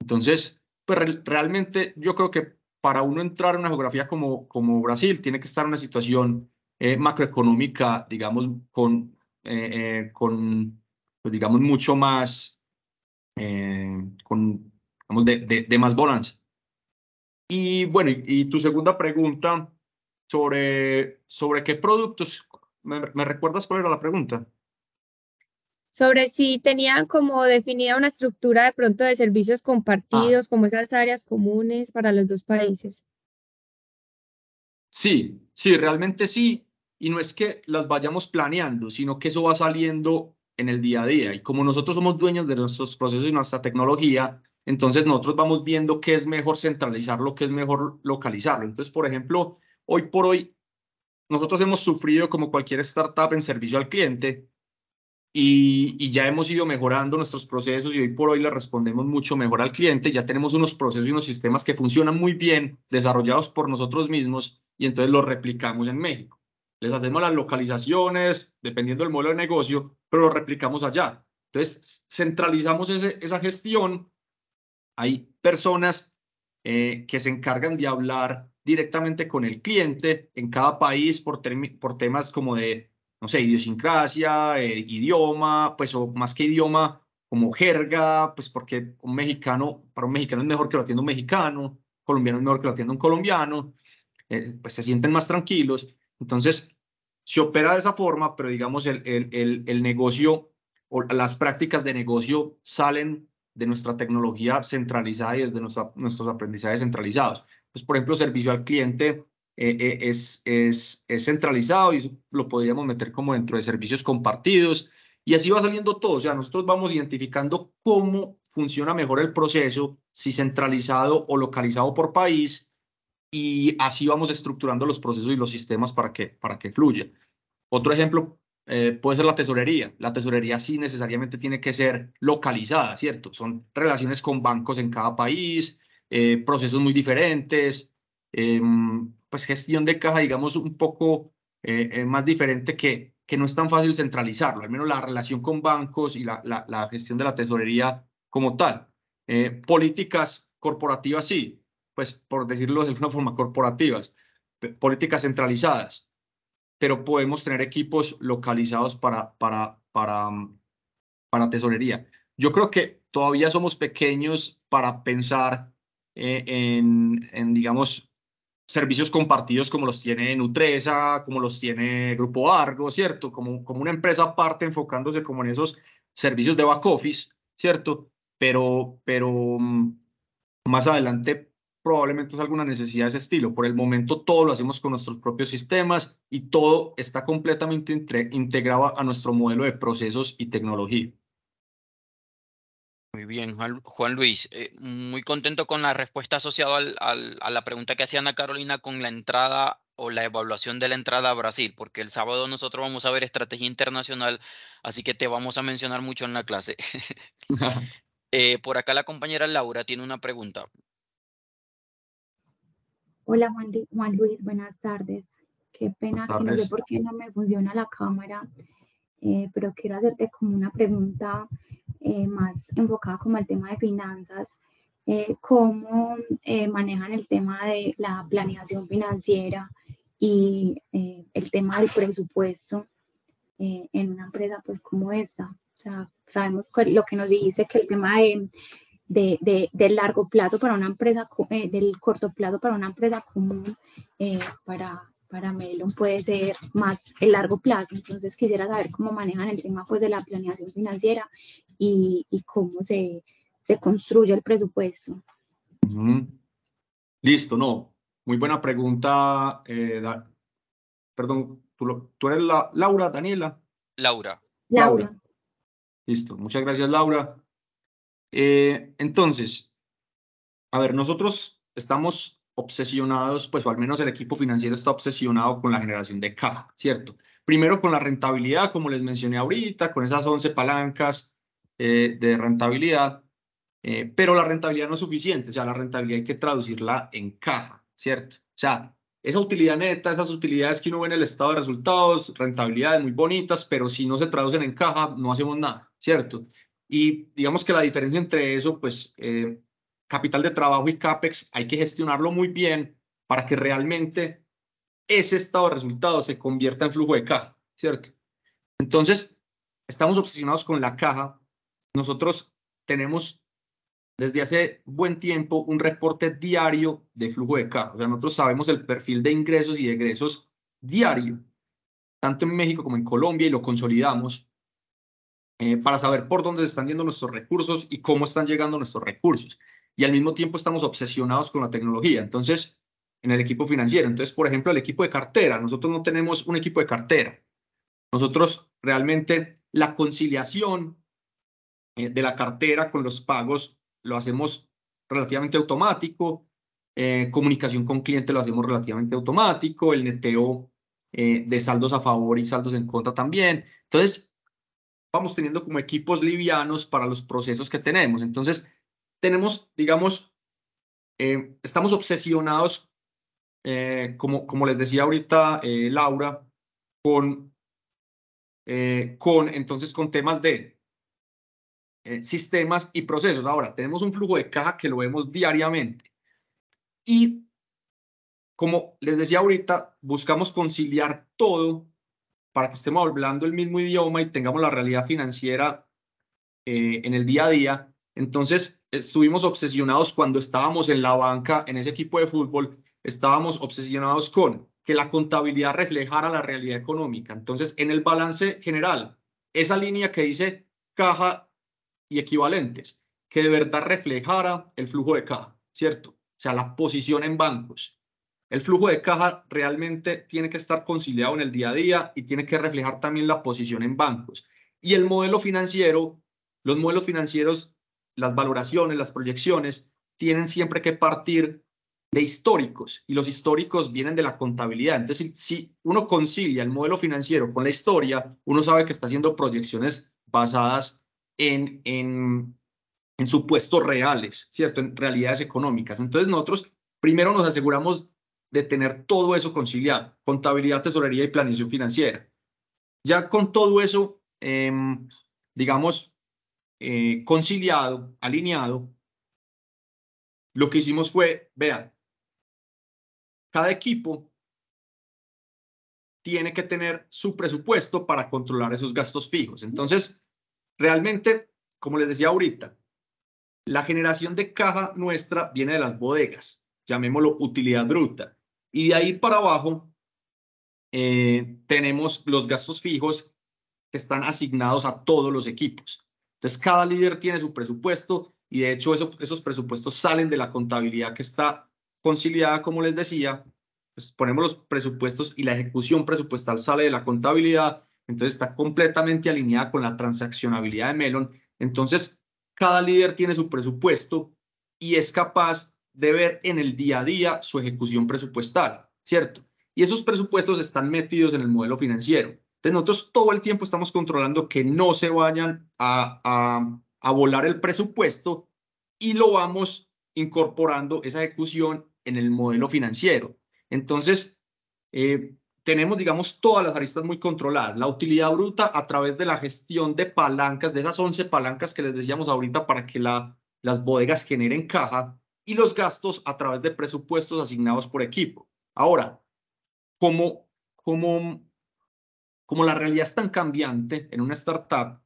Entonces, pues realmente yo creo que para uno entrar a una geografía como Brasil, tiene que estar en una situación macroeconómica, digamos, pues, digamos, mucho más, digamos, de más bonanza. Y bueno, y tu segunda pregunta sobre qué productos, ¿me recuerdas cuál era la pregunta? Sobre si tenían como definida una estructura de pronto de servicios compartidos, como esas áreas comunes para los dos países. Sí, sí, realmente sí. Y no es que las vayamos planeando, sino que eso va saliendo en el día a día. Y como nosotros somos dueños de nuestros procesos y nuestra tecnología, entonces nosotros vamos viendo qué es mejor centralizarlo, qué es mejor localizarlo. Entonces, por ejemplo, hoy por hoy, nosotros hemos sufrido como cualquier startup en servicio al cliente y ya hemos ido mejorando nuestros procesos y hoy por hoy le respondemos mucho mejor al cliente. Ya tenemos unos procesos y unos sistemas que funcionan muy bien, desarrollados por nosotros mismos y entonces los replicamos en México. Les hacemos las localizaciones, dependiendo del modelo de negocio, pero lo replicamos allá. Entonces, centralizamos esa gestión. Hay personas que se encargan de hablar directamente con el cliente en cada país por temas como de, no sé, idiosincrasia, idioma, pues o más que idioma, como jerga, pues porque para un mexicano es mejor que lo atienda un mexicano, colombiano es mejor que lo atienda un colombiano, pues se sienten más tranquilos. Entonces, se opera de esa forma, pero digamos el negocio o las prácticas de negocio salen de nuestra tecnología centralizada y desde nuestros aprendizajes centralizados. Pues, por ejemplo, servicio al cliente es centralizado y eso lo podríamos meter como dentro de servicios compartidos y así va saliendo todo. O sea, nosotros vamos identificando cómo funciona mejor el proceso, si centralizado o localizado por país, y así vamos estructurando los procesos y los sistemas para que fluya. Otro ejemplo puede ser la tesorería. La tesorería sí necesariamente tiene que ser localizada, ¿cierto? Son relaciones con bancos en cada país, procesos muy diferentes, pues gestión de caja, digamos, un poco más diferente que no es tan fácil centralizarlo, al menos la relación con bancos y la gestión de la tesorería como tal. Políticas corporativas, sí, pues por decirlo de alguna forma, corporativas, políticas centralizadas, pero podemos tener equipos localizados para tesorería. Yo creo que todavía somos pequeños para pensar digamos, servicios compartidos como los tiene Nutresa, como los tiene Grupo Argo, ¿cierto? Como una empresa aparte enfocándose como en esos servicios de back office, ¿cierto? Pero más adelante probablemente es alguna necesidad de ese estilo. Por el momento todo lo hacemos con nuestros propios sistemas y todo está completamente integrado a nuestro modelo de procesos y tecnología. Muy bien, Juan Luis. Muy contento con la respuesta asociada a la pregunta que hacía Ana Carolina con la entrada o la evaluación de la entrada a Brasil, porque el sábado nosotros vamos a ver estrategia internacional, así que te vamos a mencionar mucho en la clase. Por acá la compañera Laura tiene una pregunta. Hola Juan Luis, buenas tardes. Qué pena Buenas que no sé tardes. por qué no me funciona la cámara, pero quiero hacerte como una pregunta más enfocada como al tema de finanzas. ¿Cómo manejan el tema de la planeación financiera y el tema del presupuesto en una empresa pues como esta. O sea, sabemos lo que nos dice, que el tema del largo plazo para una empresa, del corto plazo para una empresa común, para Melon puede ser más el largo plazo. Entonces quisiera saber cómo manejan el tema pues de la planeación financiera y cómo se construye el presupuesto. Listo, no. Muy buena pregunta. Perdón, ¿tú eres Laura, Daniela? Laura. Laura. Listo, muchas gracias, Laura. Entonces, a ver, nosotros estamos obsesionados, pues, o al menos el equipo financiero está obsesionado con la generación de caja, ¿cierto? Primero con la rentabilidad, como les mencioné ahorita, con esas 11 palancas de rentabilidad, pero la rentabilidad no es suficiente, o sea, la rentabilidad hay que traducirla en caja, ¿cierto? O sea, esa utilidad neta, esas utilidades que uno ve en el estado de resultados, rentabilidades muy bonitas, pero si no se traducen en caja, no hacemos nada, ¿cierto? Y digamos que la diferencia entre eso, pues, capital de trabajo y CAPEX, hay que gestionarlo muy bien para que realmente ese estado de resultados se convierta en flujo de caja, ¿cierto? Entonces, estamos obsesionados con la caja. Nosotros tenemos desde hace buen tiempo un reporte diario de flujo de caja. O sea, nosotros sabemos el perfil de ingresos y de egresos diario, tanto en México como en Colombia, y lo consolidamos para saber por dónde se están yendo nuestros recursos y cómo están llegando nuestros recursos. Y al mismo tiempo estamos obsesionados con la tecnología. Entonces, en el equipo financiero. Entonces, por ejemplo, el equipo de cartera. Nosotros no tenemos un equipo de cartera. Nosotros realmente la conciliación de la cartera con los pagos lo hacemos relativamente automático. Comunicación con cliente lo hacemos relativamente automático. El neteo de saldos a favor y saldos en contra también. Entonces, vamos teniendo como equipos livianos para los procesos que tenemos. Entonces, tenemos, digamos, estamos obsesionados, como les decía ahorita Laura, entonces con temas de sistemas y procesos. Ahora, tenemos un flujo de caja que lo vemos diariamente. Y como les decía ahorita, buscamos conciliar todo para que estemos hablando el mismo idioma y tengamos la realidad financiera en el día a día. Entonces, estuvimos obsesionados cuando estábamos en la banca, en ese equipo de fútbol, estábamos obsesionados con que la contabilidad reflejara la realidad económica. Entonces, en el balance general, esa línea que dice caja y equivalentes, que de verdad reflejara el flujo de caja, ¿cierto? O sea, la posición en bancos. El flujo de caja realmente tiene que estar conciliado en el día a día y tiene que reflejar también la posición en bancos. Y el modelo financiero, los modelos financieros, las valoraciones, las proyecciones, tienen siempre que partir de históricos, y los históricos vienen de la contabilidad. Entonces, si uno concilia el modelo financiero con la historia, uno sabe que está haciendo proyecciones basadas en supuestos reales, ¿cierto? En realidades económicas. Entonces, nosotros primero nos aseguramos de tener todo eso conciliado, contabilidad, tesorería y planeación financiera. Ya con todo eso, digamos, conciliado, alineado, lo que hicimos fue, vean, cada equipo tiene que tener su presupuesto para controlar esos gastos fijos. Entonces, realmente, como les decía ahorita, la generación de caja nuestra viene de las bodegas, llamémoslo utilidad bruta. Y de ahí para abajo tenemos los gastos fijos que están asignados a todos los equipos. Entonces, cada líder tiene su presupuesto y de hecho esos presupuestos salen de la contabilidad que está conciliada, como les decía. Pues ponemos los presupuestos y la ejecución presupuestal sale de la contabilidad, entonces está completamente alineada con la transaccionabilidad de Melon. Entonces, cada líder tiene su presupuesto y es capaz de ver en el día a día su ejecución presupuestal, ¿cierto? Y esos presupuestos están metidos en el modelo financiero. Entonces, nosotros todo el tiempo estamos controlando que no se vayan a volar el presupuesto y lo vamos incorporando esa ejecución en el modelo financiero. Entonces, tenemos, digamos, todas las aristas muy controladas. La utilidad bruta a través de la gestión de palancas, de esas 11 palancas que les decíamos ahorita para que las bodegas generen caja, y los gastos a través de presupuestos asignados por equipo. Ahora, como como la realidad es tan cambiante en una startup,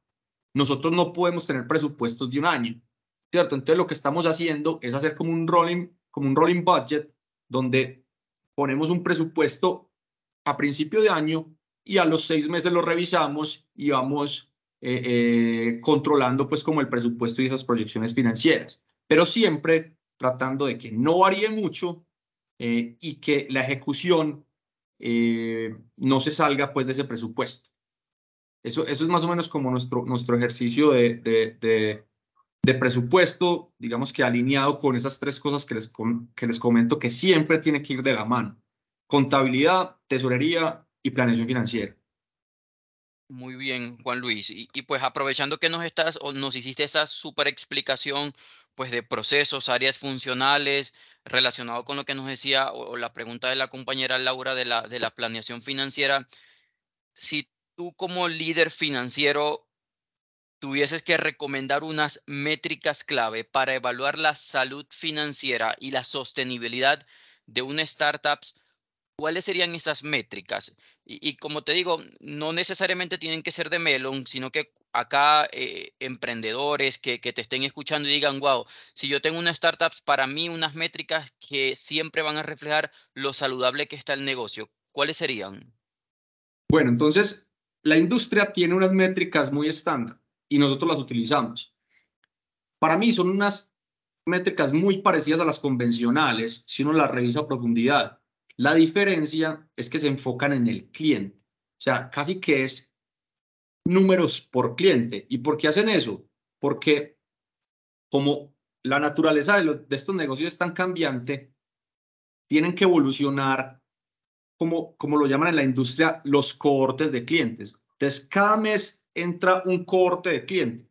nosotros no podemos tener presupuestos de un año, ¿cierto? Entonces lo que estamos haciendo es hacer como un rolling budget, donde ponemos un presupuesto a principio de año y a los 6 meses lo revisamos y vamos controlando pues como el presupuesto y esas proyecciones financieras, pero siempre tratando de que no varíe mucho y que la ejecución no se salga pues de ese presupuesto. Eso es más o menos como nuestro ejercicio de presupuesto, digamos que alineado con esas 3 cosas que les comento que siempre tiene que ir de la mano: contabilidad, tesorería y planeación financiera. Muy bien, Juan Luis. Y pues aprovechando que nos hiciste esa súper explicación pues de procesos, áreas funcionales, relacionado con lo que nos decía o la pregunta de la compañera Laura de la planeación financiera, si tú como líder financiero tuvieses que recomendar unas métricas clave para evaluar la salud financiera y la sostenibilidad de una startup, ¿cuáles serían esas métricas? Y como te digo, no necesariamente tienen que ser de Melon, sino que acá emprendedores que te estén escuchando y digan, wow, si yo tengo una startup, para mí unas métricas que siempre van a reflejar lo saludable que está el negocio, ¿cuáles serían? Bueno, entonces la industria tiene unas métricas muy estándar y nosotros las utilizamos. Para mí son unas métricas muy parecidas a las convencionales si uno las revisa a profundidad. La diferencia es que se enfocan en el cliente, o sea, casi que es números por cliente. ¿Y por qué hacen eso? Porque como la naturaleza de estos negocios es tan cambiante, tienen que evolucionar, como lo llaman en la industria, los cohortes de clientes. Entonces, cada mes entra un cohorte de clientes,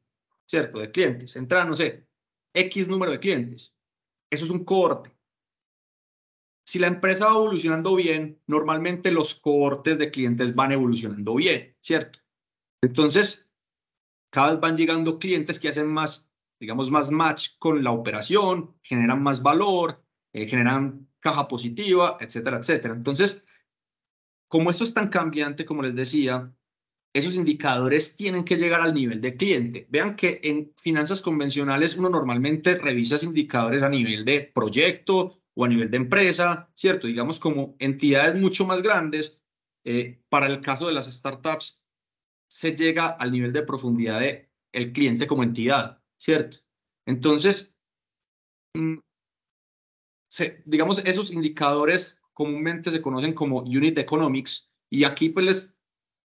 ¿cierto? De clientes. Entra, no sé, X número de clientes. Eso es un cohorte. Si la empresa va evolucionando bien, normalmente los cohortes de clientes van evolucionando bien, ¿cierto? Entonces, cada vez van llegando clientes que hacen más, digamos, más match con la operación, generan más valor, generan caja positiva, etcétera, etcétera. Entonces, como esto es tan cambiante, como les decía, esos indicadores tienen que llegar al nivel de cliente. Vean que en finanzas convencionales uno normalmente revisa esos indicadores a nivel de proyecto o a nivel de empresa, ¿cierto? Digamos como entidades mucho más grandes. Para el caso de las startups, se llega al nivel de profundidad de el cliente como entidad, ¿cierto? Entonces, digamos, esos indicadores comúnmente se conocen como unit economics, y aquí pues les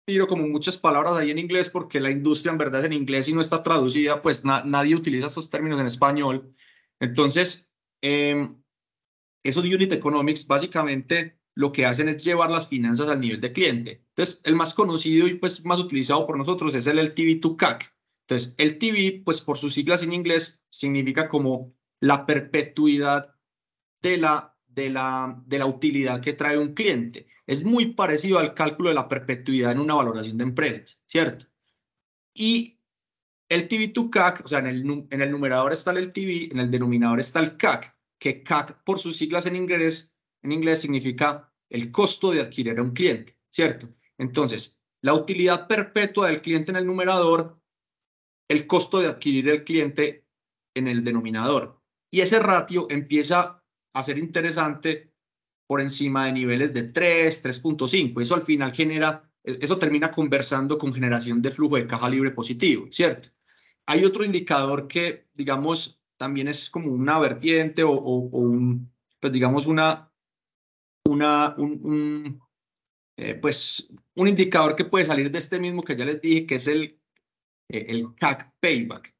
tiro como muchas palabras ahí en inglés porque la industria en verdad es en inglés y no está traducida, pues nadie utiliza estos términos en español. Entonces, esos unit economics básicamente lo que hacen es llevar las finanzas al nivel de cliente. Entonces, el más conocido y pues más utilizado por nosotros es el LTV to CAC. Entonces, LTV, pues por sus siglas en inglés, significa como la perpetuidad de la utilidad que trae un cliente. Es muy parecido al cálculo de la perpetuidad en una valoración de empresas, ¿cierto? Y el TV to CAC, o sea, en el numerador está el TV, en el denominador está el CAC, que CAC por sus siglas en inglés significa el costo de adquirir a un cliente, ¿cierto? Entonces, la utilidad perpetua del cliente en el numerador, el costo de adquirir el cliente en el denominador. Y ese ratio empieza a ser interesante por encima de niveles de 3, 3.5. Eso al final eso termina conversando con generación de flujo de caja libre positivo, ¿cierto? Hay otro indicador que, digamos, también es como una vertiente pues digamos, pues, un indicador que puede salir de este mismo que ya les dije, que es el CAC Payback.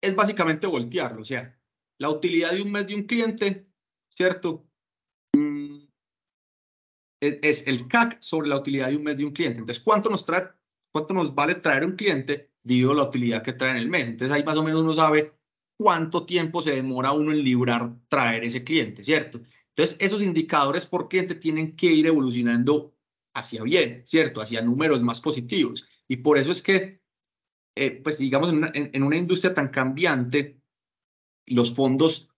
Es básicamente voltearlo, o sea, la utilidad de un mes de un cliente, ¿cierto? Es el CAC sobre la utilidad de un mes de un cliente. Entonces, ¿cuánto nos vale traer un cliente dividido la utilidad que trae en el mes? Entonces, ahí más o menos uno sabe cuánto tiempo se demora uno en librar traer ese cliente, ¿cierto? Entonces, esos indicadores por cliente tienen que ir evolucionando hacia bien, ¿cierto? Hacia números más positivos. Y por eso es que, pues digamos, en una industria tan cambiante, los fondos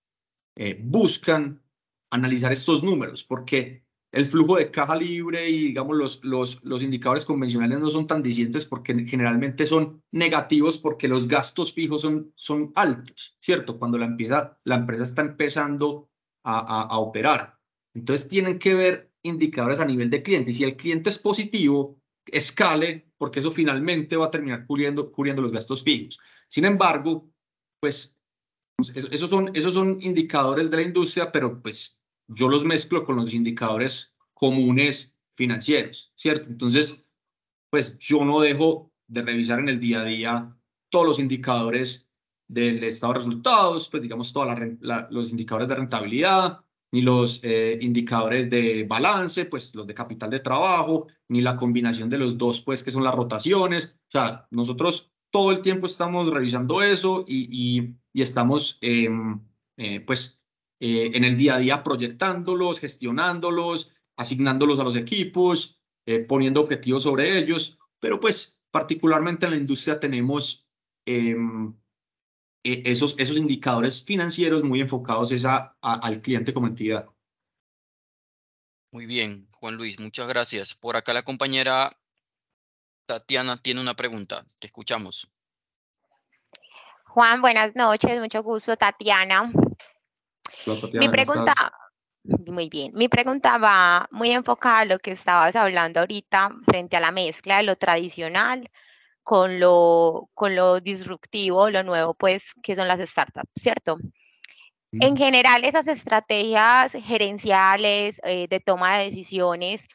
buscan analizar estos números, porque el flujo de caja libre y, digamos, los indicadores convencionales no son tan dicientes porque generalmente son negativos porque los gastos fijos son altos, ¿cierto? Cuando la empresa está empezando a operar. Entonces tienen que ver indicadores a nivel de cliente. Y si el cliente es positivo, escale, porque eso finalmente va a terminar cubriendo los gastos fijos. Sin embargo, pues esos son indicadores de la industria, pero pues yo los mezclo con los indicadores comunes financieros, ¿cierto? Entonces, pues yo no dejo de revisar en el día a día todos los indicadores del estado de resultados, pues digamos los indicadores de rentabilidad, ni los indicadores de balance, pues los de capital de trabajo, ni la combinación de los dos, pues que son las rotaciones. O sea, nosotros todo el tiempo estamos revisando eso y estamos pues en el día a día proyectándolos, gestionándolos, asignándolos a los equipos, poniendo objetivos sobre ellos, pero pues particularmente en la industria tenemos esos indicadores financieros muy enfocados al cliente como entidad. Muy bien, Juan Luis, muchas gracias. Por acá la compañera Tatiana tiene una pregunta. Te escuchamos. Juan, buenas noches, mucho gusto, Tatiana. Hola, Tatiana, Mi pregunta, muy bien, mi pregunta va muy enfocada a lo que estabas hablando ahorita frente a la mezcla de lo tradicional con lo disruptivo, lo nuevo, pues, que son las startups, ¿cierto? En general, esas estrategias gerenciales de toma de decisiones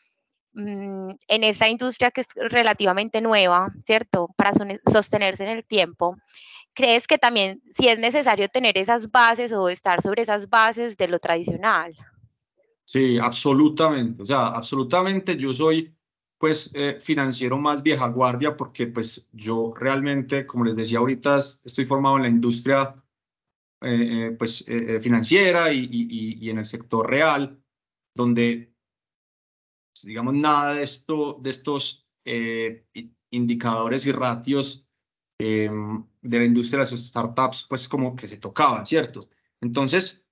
en esta industria que es relativamente nueva, ¿cierto? Para sostenerse en el tiempo, ¿crees que también sí es necesario tener esas bases o estar sobre esas bases de lo tradicional? Sí, absolutamente. O sea, absolutamente yo soy pues financiero más vieja guardia porque pues yo realmente, como les decía ahorita, estoy formado en la industria financiera y en el sector real, donde pues, digamos nada de estos indicadores y ratios de la industria de las startups pues como que se tocaban, ¿cierto? Entonces,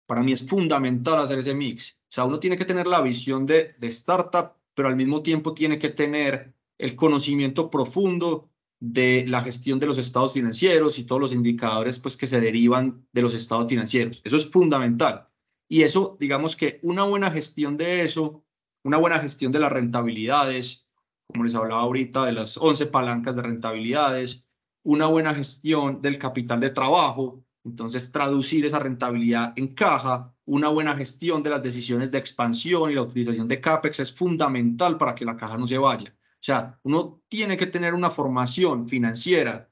para mí es fundamental hacer ese mix. O sea, uno tiene que tener la visión de startup, pero al mismo tiempo tiene que tener el conocimiento profundo de la gestión de los estados financieros y todos los indicadores pues, que se derivan de los estados financieros. Eso es fundamental. Y eso, digamos que una buena gestión de eso, una buena gestión de las rentabilidades, como les hablaba ahorita, de las 11 palancas de rentabilidades, una buena gestión del capital de trabajo. Entonces, traducir esa rentabilidad en caja, una buena gestión de las decisiones de expansión y la utilización de CAPEX es fundamental para que la caja no se vaya. O sea, uno tiene que tener una formación financiera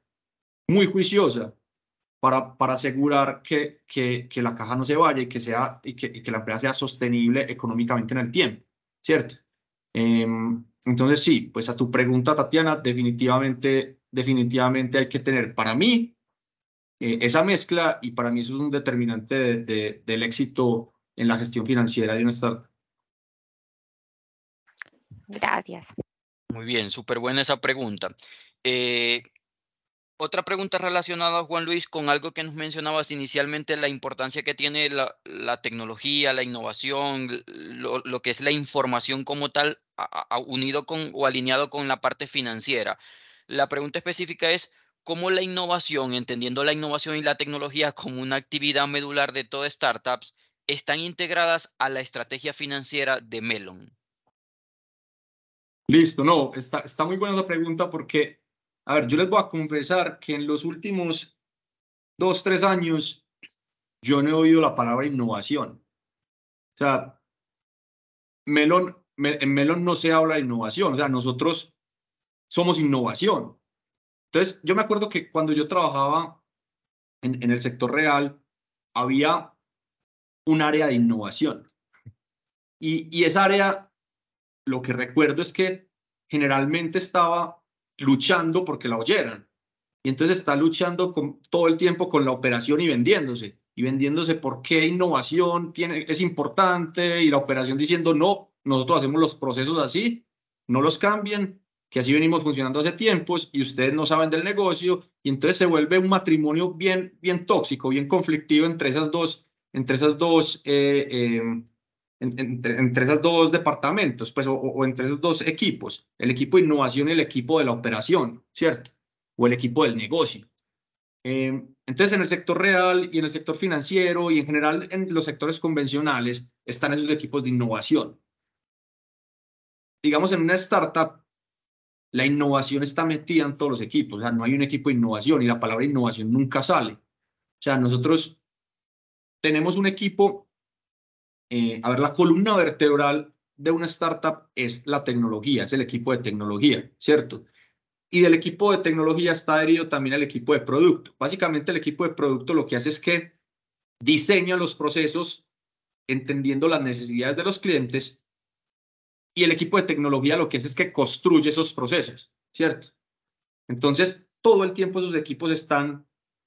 muy juiciosa para asegurar que la caja no se vaya y que la empresa sea sostenible económicamente en el tiempo, ¿cierto? Entonces, sí, pues a tu pregunta, Tatiana, definitivamente hay que tener, para mí, esa mezcla, y para mí eso es un determinante del éxito en la gestión financiera de una startup. Gracias. Muy bien, súper buena esa pregunta. Otra pregunta relacionada, Juan Luis, con algo que nos mencionabas inicialmente, la importancia que tiene la tecnología, la innovación, lo que es la información como tal, unido con o alineado con la parte financiera. La pregunta específica es, ¿cómo la innovación, entendiendo la innovación y la tecnología como una actividad medular de todas startups, están integradas a la estrategia financiera de Melon? Listo, no, está muy buena esa pregunta porque, a ver, yo les voy a confesar que en los últimos 2, 3 años yo no he oído la palabra innovación. O sea, en Melon no se habla de innovación, o sea, nosotros somos innovación. Entonces, yo me acuerdo que cuando yo trabajaba en el sector real, había un área de innovación. Y esa área, lo que recuerdo es que generalmente estaba luchando porque la oyeran. Y entonces está luchando todo el tiempo con la operación y vendiéndose por qué innovación es importante y la operación diciendo no, nosotros hacemos los procesos así, no los cambien, que así venimos funcionando hace tiempos y ustedes no saben del negocio y entonces se vuelve un matrimonio bien tóxico, bien conflictivo entre esas dos entre esos dos departamentos, pues, o entre esos dos equipos, el equipo de innovación y el equipo de la operación, ¿cierto? O el equipo del negocio. Entonces, en el sector real y en el sector financiero y en general en los sectores convencionales están esos equipos de innovación. Digamos, en una startup, la innovación está metida en todos los equipos, o sea, no hay un equipo de innovación y la palabra innovación nunca sale. O sea, nosotros tenemos un equipo, a ver, la columna vertebral de una startup es la tecnología, es el equipo de tecnología, ¿cierto? Y del equipo de tecnología está adherido también el equipo de producto. Básicamente el equipo de producto lo que hace es que diseña los procesos entendiendo las necesidades de los clientes y el equipo de tecnología lo que hace es que construye esos procesos, ¿cierto? Entonces, todo el tiempo esos equipos están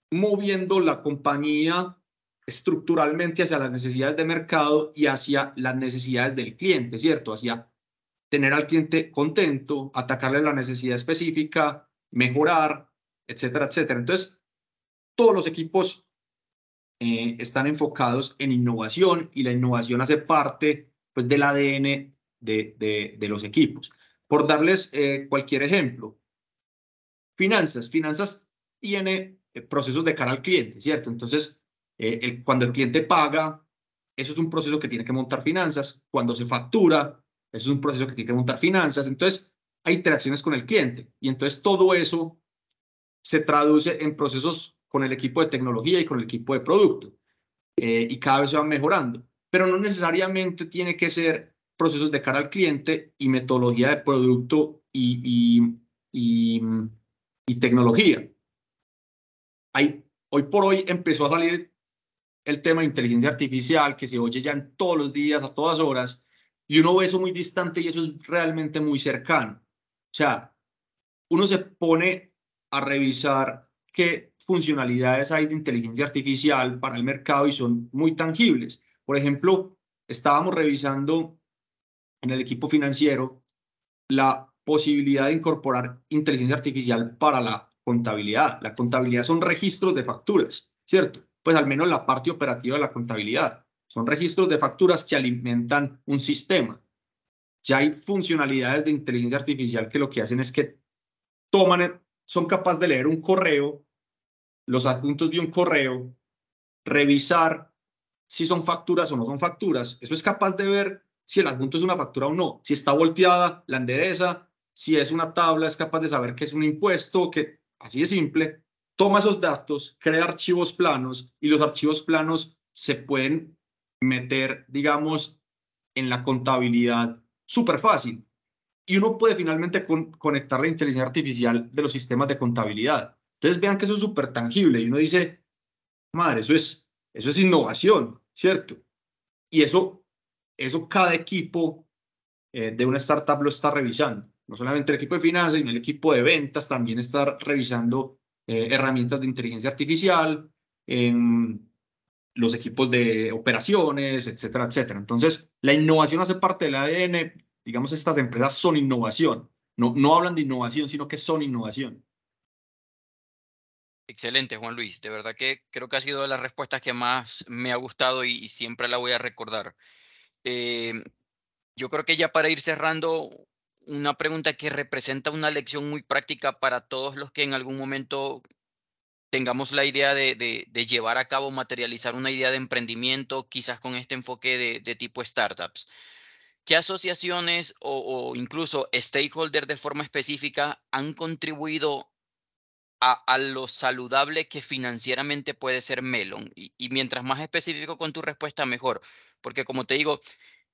moviendo la compañía estructuralmente hacia las necesidades de mercado y hacia las necesidades del cliente, ¿cierto? Hacia tener al cliente contento, atacarle la necesidad específica, mejorar, etcétera, etcétera. Entonces, todos los equipos están enfocados en innovación y la innovación hace parte, pues, del ADN de los equipos. Por darles cualquier ejemplo, finanzas tiene procesos de cara al cliente, ¿cierto? Entonces, cuando el cliente paga, eso es un proceso que tiene que montar finanzas. Cuando se factura, eso es un proceso que tiene que montar finanzas. Entonces, hay interacciones con el cliente y entonces todo eso se traduce en procesos con el equipo de tecnología y con el equipo de producto y cada vez se van mejorando, pero no necesariamente tiene que ser procesos de cara al cliente y metodología de producto y tecnología. Hoy por hoy empezó a salir el tema de inteligencia artificial que se oye ya en todos los días, a todas horas, y uno ve eso muy distante y eso es realmente muy cercano. O sea, uno se pone a revisar qué funcionalidades hay de inteligencia artificial para el mercado y son muy tangibles. Por ejemplo, estábamos revisando en el equipo financiero la posibilidad de incorporar inteligencia artificial para la contabilidad. La contabilidad son registros de facturas, ¿cierto? Pues al menos la parte operativa de la contabilidad. Son registros de facturas que alimentan un sistema. Ya hay funcionalidades de inteligencia artificial que lo que hacen es que son capaces de leer un correo, los adjuntos de un correo, revisar si son facturas o no son facturas. Eso es capaz de ver si el adjunto es una factura o no. Si está volteada, la endereza. Si es una tabla, es capaz de saber que es un impuesto, que así de simple. Toma esos datos, crea archivos planos y los archivos planos se pueden meter, digamos, en la contabilidad súper fácil. Y uno puede finalmente conectar la inteligencia artificial de los sistemas de contabilidad. Entonces vean que eso es súper tangible y uno dice, madre, eso es innovación, ¿cierto? Y eso cada equipo de una startup lo está revisando. No solamente el equipo de finanzas, sino el equipo de ventas también está revisando herramientas de inteligencia artificial, los equipos de operaciones, etcétera, etcétera. Entonces, la innovación hace parte del ADN. Digamos, estas empresas son innovación. No hablan de innovación, sino que son innovación. Excelente, Juan Luis. De verdad que creo que ha sido de las respuestas que más me ha gustado y siempre la voy a recordar. Yo creo que ya para ir cerrando, una pregunta que representa una lección muy práctica para todos los que en algún momento tengamos la idea de llevar a cabo, materializar una idea de emprendimiento, quizás con este enfoque de tipo startups. ¿Qué asociaciones o incluso stakeholders de forma específica han contribuido a lo saludable que financieramente puede ser Melon? Y mientras más específico con tu respuesta, mejor. Porque como te digo,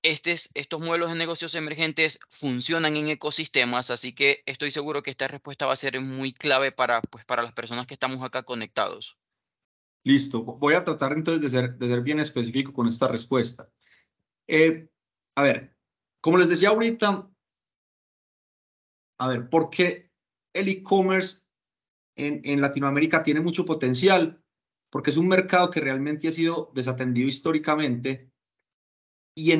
estos modelos de negocios emergentes funcionan en ecosistemas, así que estoy seguro que esta respuesta va a ser muy clave pues, para las personas que estamos acá conectados. Listo. Voy a tratar entonces de ser bien específico con esta respuesta. A ver, como les decía ahorita, ¿por qué el e-commerce en Latinoamérica tiene mucho potencial? Porque es un mercado que realmente ha sido desatendido históricamente y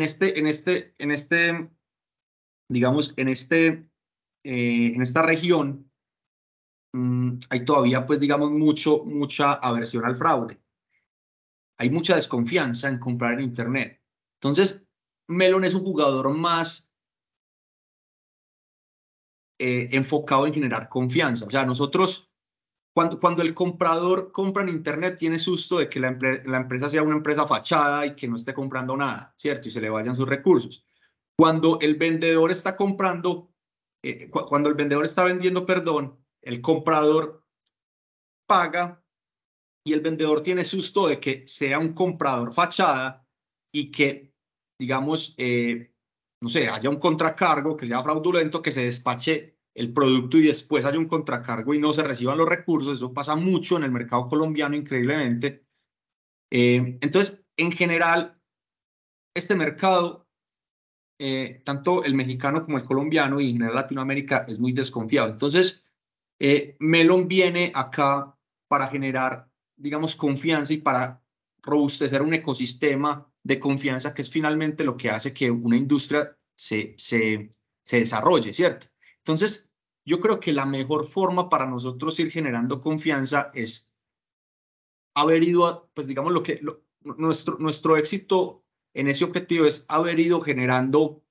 digamos, en esta región hay todavía, pues, digamos, mucha aversión al fraude. Hay mucha desconfianza en comprar en Internet. Entonces, Melon es un jugador más enfocado en generar confianza. O sea, nosotros, cuando el comprador compra en Internet, tiene susto de que la empresa sea una empresa fachada y que no esté comprando nada, ¿cierto? Y se le vayan sus recursos. Cuando el vendedor está comprando, cuando el vendedor está vendiendo, perdón, el comprador paga y el vendedor tiene susto de que sea un comprador fachada y que, digamos, no sé, haya un contracargo que sea fraudulento, que se despache el producto y después haya un contracargo y no se reciban los recursos. Eso pasa mucho en el mercado colombiano, increíblemente. Entonces, en general, este mercado, tanto el mexicano como el colombiano y en general Latinoamérica, es muy desconfiado. Entonces, Melon viene acá para generar, digamos, confianza y para robustecer un ecosistema de confianza, que es finalmente lo que hace que una industria se desarrolle, ¿cierto? Entonces, yo creo que la mejor forma para nosotros ir generando confianza es haber ido, pues digamos, nuestro éxito en ese objetivo es haber ido generando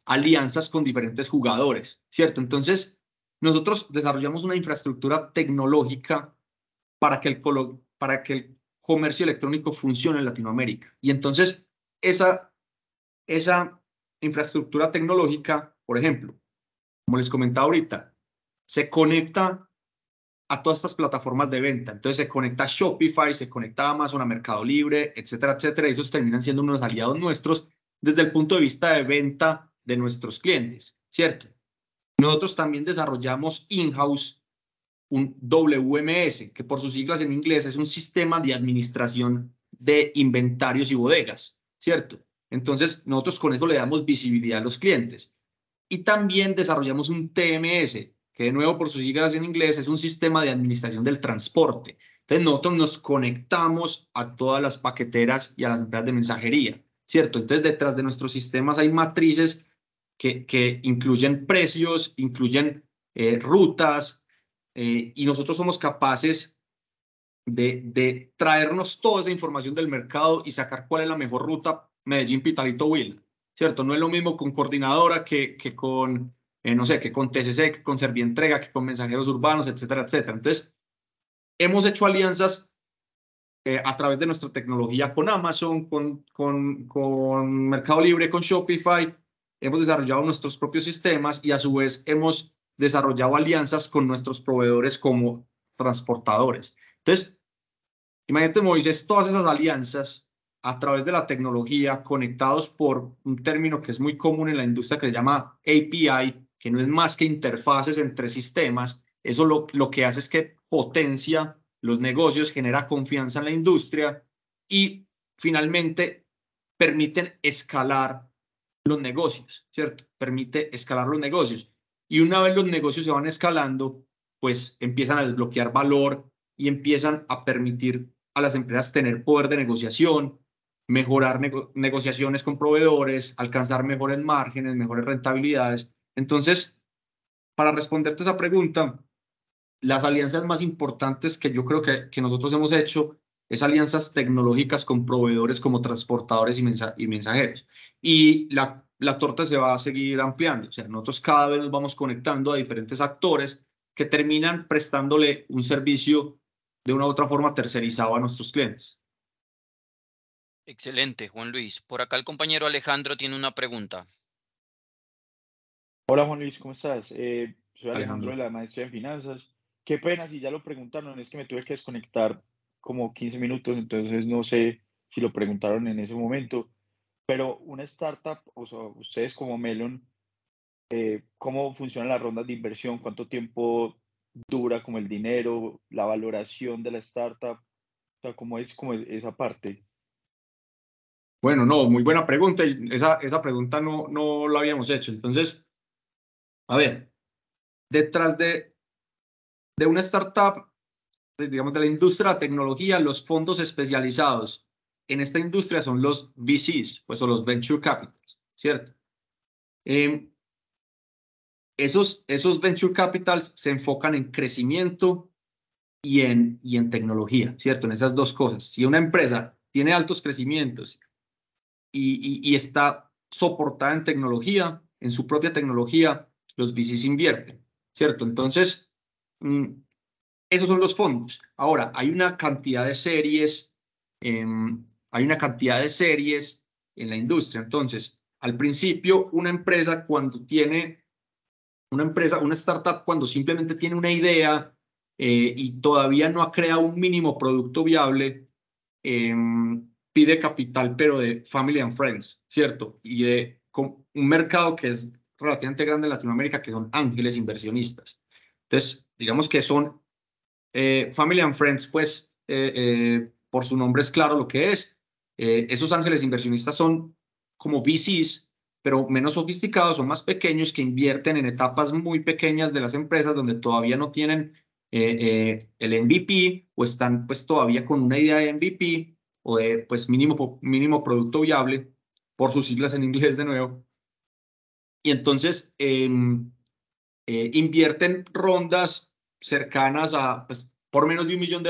alianzas con diferentes jugadores, ¿cierto? Entonces, nosotros desarrollamos una infraestructura tecnológica para que el comercio electrónico funcione en Latinoamérica. Y entonces, esa infraestructura tecnológica, por ejemplo, como les comentaba ahorita, se conecta a todas estas plataformas de venta. Entonces se conecta a Shopify, se conecta a Amazon, a Mercado Libre, etcétera, etcétera. Y esos terminan siendo unos aliados nuestros desde el punto de vista de venta de nuestros clientes, ¿cierto? Nosotros también desarrollamos in-house un WMS, que por sus siglas en inglés es un sistema de administración de inventarios y bodegas, ¿cierto? Entonces, nosotros con eso le damos visibilidad a los clientes. Y también desarrollamos un TMS, que de nuevo por sus siglas en inglés es un sistema de administración del transporte. Entonces, nosotros nos conectamos a todas las paqueteras y a las empresas de mensajería, ¿cierto? Entonces, detrás de nuestros sistemas hay matrices que incluyen precios, incluyen rutas, y nosotros somos capaces de traernos toda esa información del mercado y sacar cuál es la mejor ruta Medellín, Pitalito, Huila, ¿cierto? No es lo mismo con coordinadora que con, no sé, que con TCC, que con Servientrega, que con mensajeros urbanos, etcétera, etcétera. Entonces, hemos hecho alianzas a través de nuestra tecnología con Amazon, con Mercado Libre, con Shopify. Hemos desarrollado nuestros propios sistemas y a su vez hemos desarrollado alianzas con nuestros proveedores como transportadores. Entonces, imagínate, Moisés, todas esas alianzas a través de la tecnología, conectados por un término que es muy común en la industria que se llama API, que no es más que interfaces entre sistemas. Eso lo que hace es que potencia los negocios, genera confianza en la industria y finalmente permiten escalar los negocios, ¿cierto? Permite escalar los negocios. Y una vez los negocios se van escalando, pues empiezan a desbloquear valor y empiezan a permitir a las empresas tener poder de negociación, mejorar negociaciones con proveedores, alcanzar mejores márgenes, mejores rentabilidades. Entonces, para responderte esa pregunta, las alianzas más importantes que yo creo que nosotros hemos hecho es alianzas tecnológicas con proveedores como transportadores y mensajeros. Y la torta se va a seguir ampliando. O sea, nosotros cada vez nos vamos conectando a diferentes actores que terminan prestándole un servicio de una u otra forma tercerizado a nuestros clientes. Excelente, Juan Luis. Por acá el compañero Alejandro tiene una pregunta. Hola Juan Luis, ¿cómo estás? Soy Alejandro Alejandro. de la Maestría en Finanzas. Qué pena, si ya lo preguntaron, es que me tuve que desconectar como 15 minutos, entonces no sé si lo preguntaron en ese momento, pero una startup, o sea, ustedes como Melon, ¿cómo funcionan las rondas de inversión? ¿Cuánto tiempo dura como el dinero, la valoración de la startup? O sea, ¿cómo es como esa parte? Bueno, no, muy buena pregunta. Y esa pregunta no la habíamos hecho. Entonces, a ver, detrás de una startup, digamos, de la industria de la tecnología, los fondos especializados en esta industria son los VCs, pues, o los Venture Capitals, ¿cierto? Esos Venture Capitals se enfocan en crecimiento y en tecnología, ¿cierto? En esas dos cosas. Si una empresa tiene altos crecimientos y está soportada en tecnología, en su propia tecnología, los VCs invierten, ¿cierto? Entonces, esos son los fondos. Ahora, hay una cantidad de series, hay una cantidad de series en la industria. Entonces, al principio, una empresa cuando tiene, una startup cuando simplemente tiene una idea y todavía no ha creado un mínimo producto viable, pide capital, pero de family and friends, ¿cierto? Y de un mercado que es relativamente grande en Latinoamérica, que son ángeles inversionistas. Entonces, digamos que son family and friends, pues, por su nombre es claro lo que es. Esos ángeles inversionistas son como VCs, pero menos sofisticados, son más pequeños, que invierten en etapas muy pequeñas de las empresas donde todavía no tienen el MVP o están pues todavía con una idea de MVP o de pues mínimo producto viable, por sus siglas en inglés de nuevo. Y entonces invierten rondas cercanas a pues, por menos de $1 millón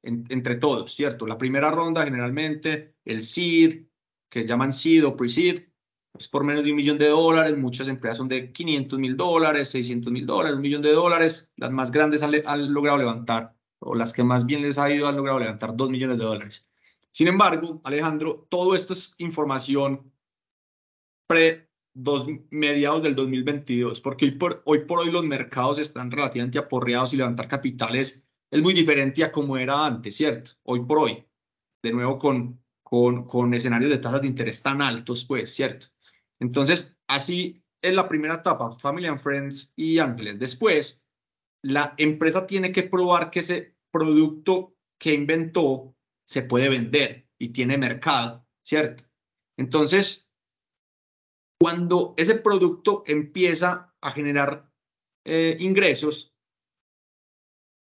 entre todos, ¿cierto? La primera ronda generalmente, el seed, que llaman seed o pre-seed, es por menos de $1 millón. Muchas empresas son de $500.000, $600.000, $1 millón. Las más grandes han logrado levantar, o las que más bien les ha ido, han logrado levantar $2 millones. Sin embargo, Alejandro, todo esto es información mediados del 2022, porque hoy por hoy los mercados están relativamente aporreados y levantar capitales es muy diferente a como era antes, ¿cierto? Hoy por hoy, de nuevo con escenarios de tasas de interés tan altos, pues, ¿cierto? Entonces, así es la primera etapa, Family and Friends y Ángeles. Después, la empresa tiene que probar que ese producto que inventó se puede vender y tiene mercado, ¿cierto? Entonces, cuando ese producto empieza a generar ingresos,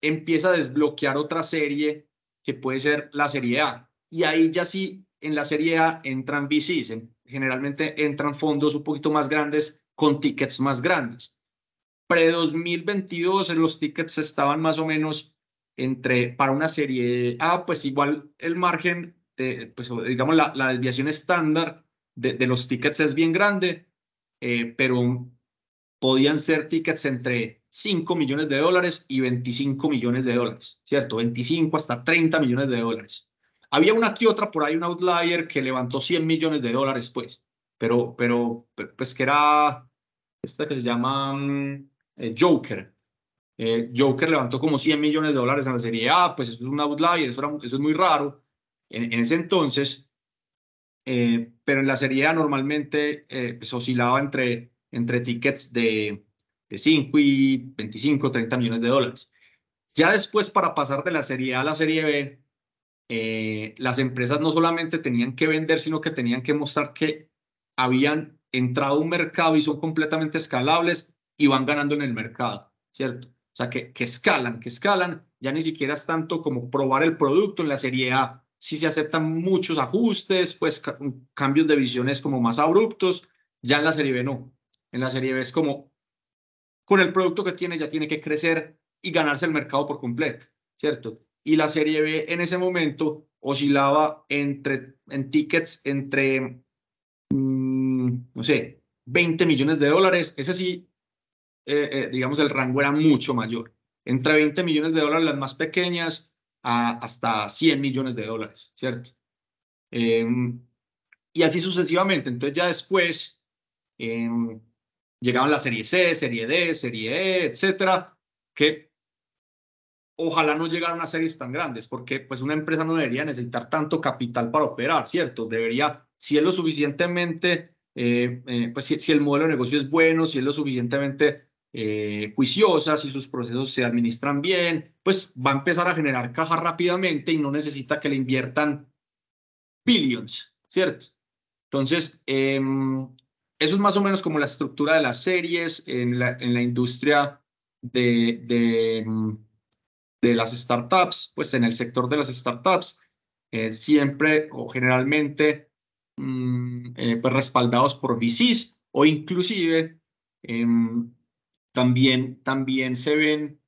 empieza a desbloquear otra serie que puede ser la serie A. Y ahí ya sí, en la serie A entran VCs, generalmente entran fondos un poquito más grandes con tickets más grandes. Pre-2022 los tickets estaban más o menos para una serie A, pues igual el margen, pues digamos la desviación estándar de los tickets es bien grande, pero podían ser tickets entre $5 millones y $25 millones, ¿cierto? 25 hasta $30 millones. Había una que otra por ahí, un outlier que levantó $100 millones, pues, pero pues que era esta que se llama Joker. Joker levantó como $100 millones en la serie A, pues eso es un outlier, eso es muy raro en ese entonces. Pero en la serie A normalmente pues oscilaba entre tickets de 5 y 25, $30 millones. Ya después, para pasar de la serie A a la serie B, las empresas no solamente tenían que vender, sino que tenían que mostrar que habían entrado a un mercado y son completamente escalables y van ganando en el mercado, ¿cierto? O sea, que escalan, ya ni siquiera es tanto como probar el producto. En la serie A sí se aceptan muchos ajustes, pues cambios de visiones como más abruptos. Ya en la serie B no. En la serie B es como, con el producto que tiene ya tiene que crecer y ganarse el mercado por completo, ¿cierto? Y la serie B en ese momento oscilaba en tickets entre, no sé, $20 millones. Ese sí, digamos, el rango era mucho mayor. Entre $20 millones las más pequeñas hasta $100 millones, ¿cierto? Y así sucesivamente. Entonces ya después llegaban la serie C, serie D, serie E, etcétera, que ojalá no llegaran a series tan grandes, porque pues una empresa no debería necesitar tanto capital para operar, ¿cierto? Debería, si es lo suficientemente, pues si el modelo de negocio es bueno, si es lo suficientemente juiciosa, si sus procesos se administran bien, pues va a empezar a generar caja rápidamente y no necesita que le inviertan billions, ¿cierto? Entonces, eso es más o menos como la estructura de las series en la industria de las startups, pues en el sector de las startups, siempre o generalmente pues respaldados por VCs o inclusive también se ven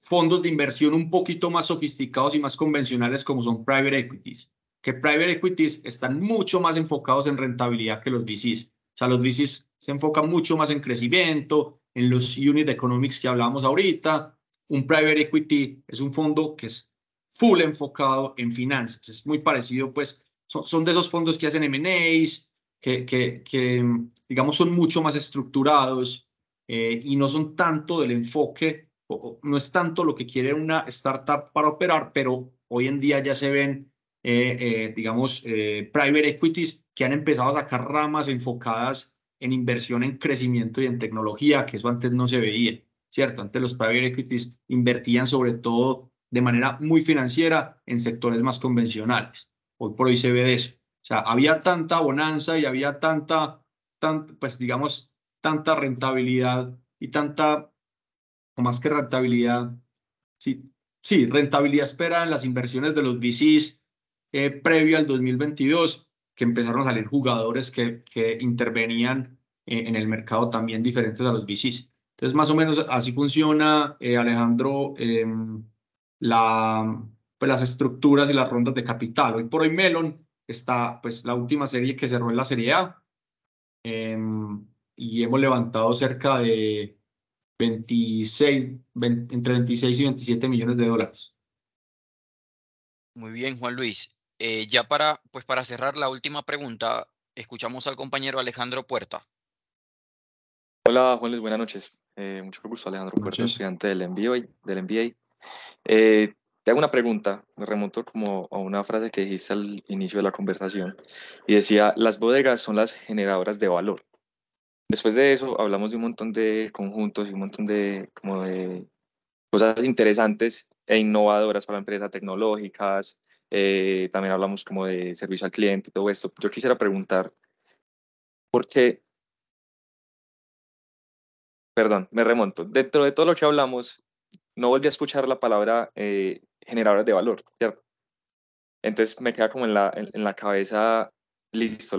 fondos de inversión un poquito más sofisticados y más convencionales como son private equities, que private equities están mucho más enfocados en rentabilidad que los VCs. O sea, los VCs se enfocan mucho más en crecimiento, en los unit economics que hablábamos ahorita. Un private equity es un fondo que es full enfocado en finanzas. Es muy parecido, pues, son de esos fondos que hacen M&As, que digamos, son mucho más estructurados y no son tanto del enfoque, no es tanto lo que quiere una startup para operar, pero hoy en día ya se ven, digamos, private equities que han empezado a sacar ramas enfocadas en inversión en crecimiento y en tecnología, que eso antes no se veía, ¿cierto? Antes los private equities invertían sobre todo de manera muy financiera en sectores más convencionales. Hoy por hoy se ve de eso. O sea, había tanta bonanza y había pues digamos, tanta rentabilidad y tanta, o más que rentabilidad, sí, rentabilidad esperada en las inversiones de los VCs previo al 2022, que empezaron a salir jugadores que intervenían en el mercado también diferentes a los VCs. Entonces, más o menos así funciona, Alejandro, pues las estructuras y las rondas de capital. Hoy por hoy Melon está, pues, la última serie que cerró en la Serie A, y hemos levantado cerca de entre 26 y 27 millones de dólares. Muy bien, Juan Luis. Ya pues para cerrar la última pregunta, escuchamos al compañero Alejandro Puerta. Hola, Juan Luis, buenas noches. Mucho gusto, Alejandro Puerta, estudiante del MBA. Te hago una pregunta, me remonto como a una frase que dijiste al inicio de la conversación y decía, las bodegas son las generadoras de valor. Después de eso hablamos de un montón de conjuntos y un montón de cosas interesantes e innovadoras para empresas tecnológicas. También hablamos como de servicio al cliente y todo esto. Yo quisiera preguntar, ¿por qué? Perdón, me remonto. Dentro de todo lo que hablamos, no volví a escuchar la palabra generadores de valor, ¿cierto? Entonces me queda como en la cabeza, listo,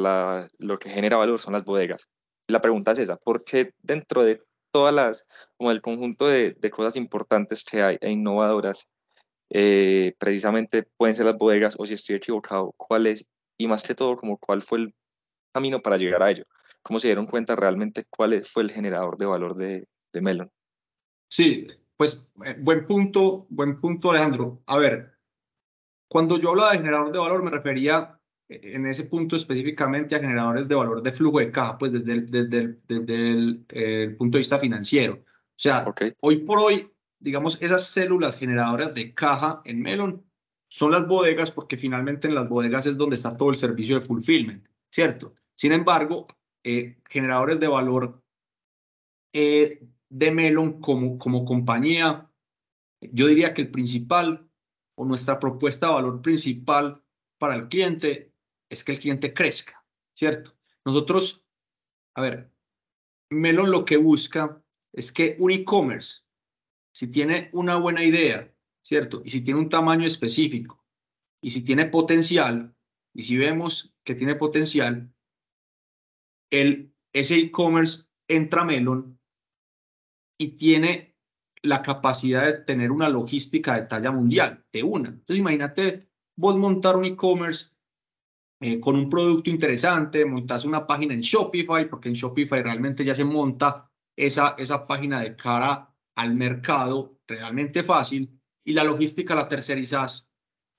lo que genera valor son las bodegas. La pregunta es esa, ¿por qué dentro de todas como el conjunto de cosas importantes que hay e innovadoras, precisamente pueden ser las bodegas, o si estoy equivocado, cuál es, y más que todo, como cuál fue el camino para llegar a ello? ¿Cómo se dieron cuenta realmente cuál fue el generador de valor de Melon? Sí, pues buen punto, Alejandro. A ver, cuando yo hablaba de generador de valor me refería en ese punto específicamente a generadores de valor de flujo de caja, pues desde el punto de vista financiero. O sea, hoy por hoy, digamos, esas células generadoras de caja en Melon son las bodegas, porque finalmente en las bodegas es donde está todo el servicio de fulfillment, ¿cierto? Sin embargo, generadores de valor de Melon como compañía, yo diría que el principal o nuestra propuesta de valor principal para el cliente es que el cliente crezca, ¿cierto? Nosotros, a ver, Melon lo que busca es que un e-commerce, si tiene una buena idea, ¿cierto? Y si tiene un tamaño específico, y si tiene potencial, y si vemos que tiene potencial, ese e-commerce entra a Melon y tiene la capacidad de tener una logística de talla mundial, de una. Entonces, imagínate vos montar un e-commerce con un producto interesante, montas una página en Shopify, porque en Shopify realmente ya se monta esa página de cara al mercado realmente fácil, y la logística la tercerizas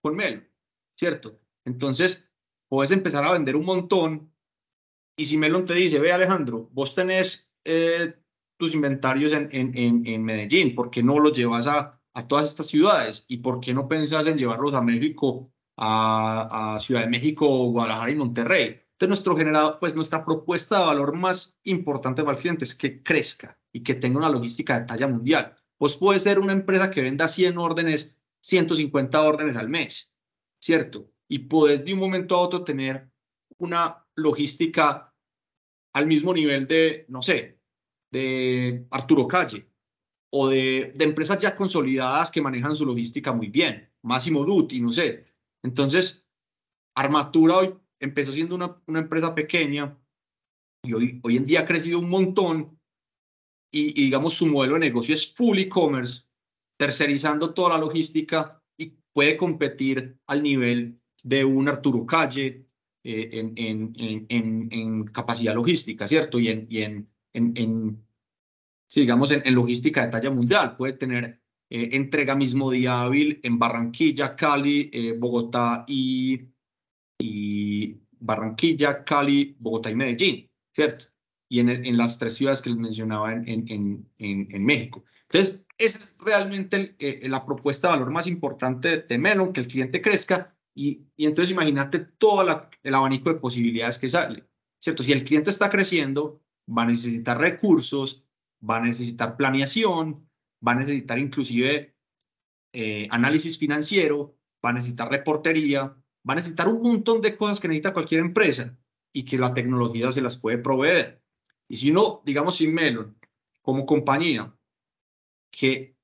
con Melon, ¿cierto? Entonces, puedes empezar a vender un montón, y si Melon te dice, ve Alejandro, vos tenés tus inventarios en Medellín, ¿por qué no los llevas a todas estas ciudades? ¿Y por qué no pensás en llevarlos a México, a Ciudad de México, Guadalajara y Monterrey? Entonces, pues nuestra propuesta de valor más importante para el cliente es que crezca y que tenga una logística de talla mundial. Vos puedes ser una empresa que venda 100 órdenes, 150 órdenes al mes, ¿cierto? Y puedes de un momento a otro tener una logística al mismo nivel de, no sé, de Arturo Calle o de empresas ya consolidadas que manejan su logística muy bien, Massimo Dutti, no sé. Entonces, Armatura hoy empezó siendo una empresa pequeña y hoy en día ha crecido un montón y digamos su modelo de negocio es full e-commerce, tercerizando toda la logística y puede competir al nivel de un Arturo Calle en capacidad logística, ¿cierto? Sí, digamos, en logística de talla mundial. Puede tener entrega mismo día hábil en Barranquilla, Cali, Bogotá y Barranquilla, Cali, Bogotá y Medellín, ¿cierto? Y en las 3 ciudades que les mencionaba en México. Entonces, esa es realmente la propuesta de valor más importante de Melon, que el cliente crezca y entonces imagínate todo el abanico de posibilidades que sale, ¿cierto? Si el cliente está creciendo, va a necesitar recursos, va a necesitar planeación, va a necesitar inclusive análisis financiero, va a necesitar reportería, va a necesitar un montón de cosas que necesita cualquier empresa y que la tecnología se las puede proveer. Y si uno, digamos, sin Melon, como compañía, que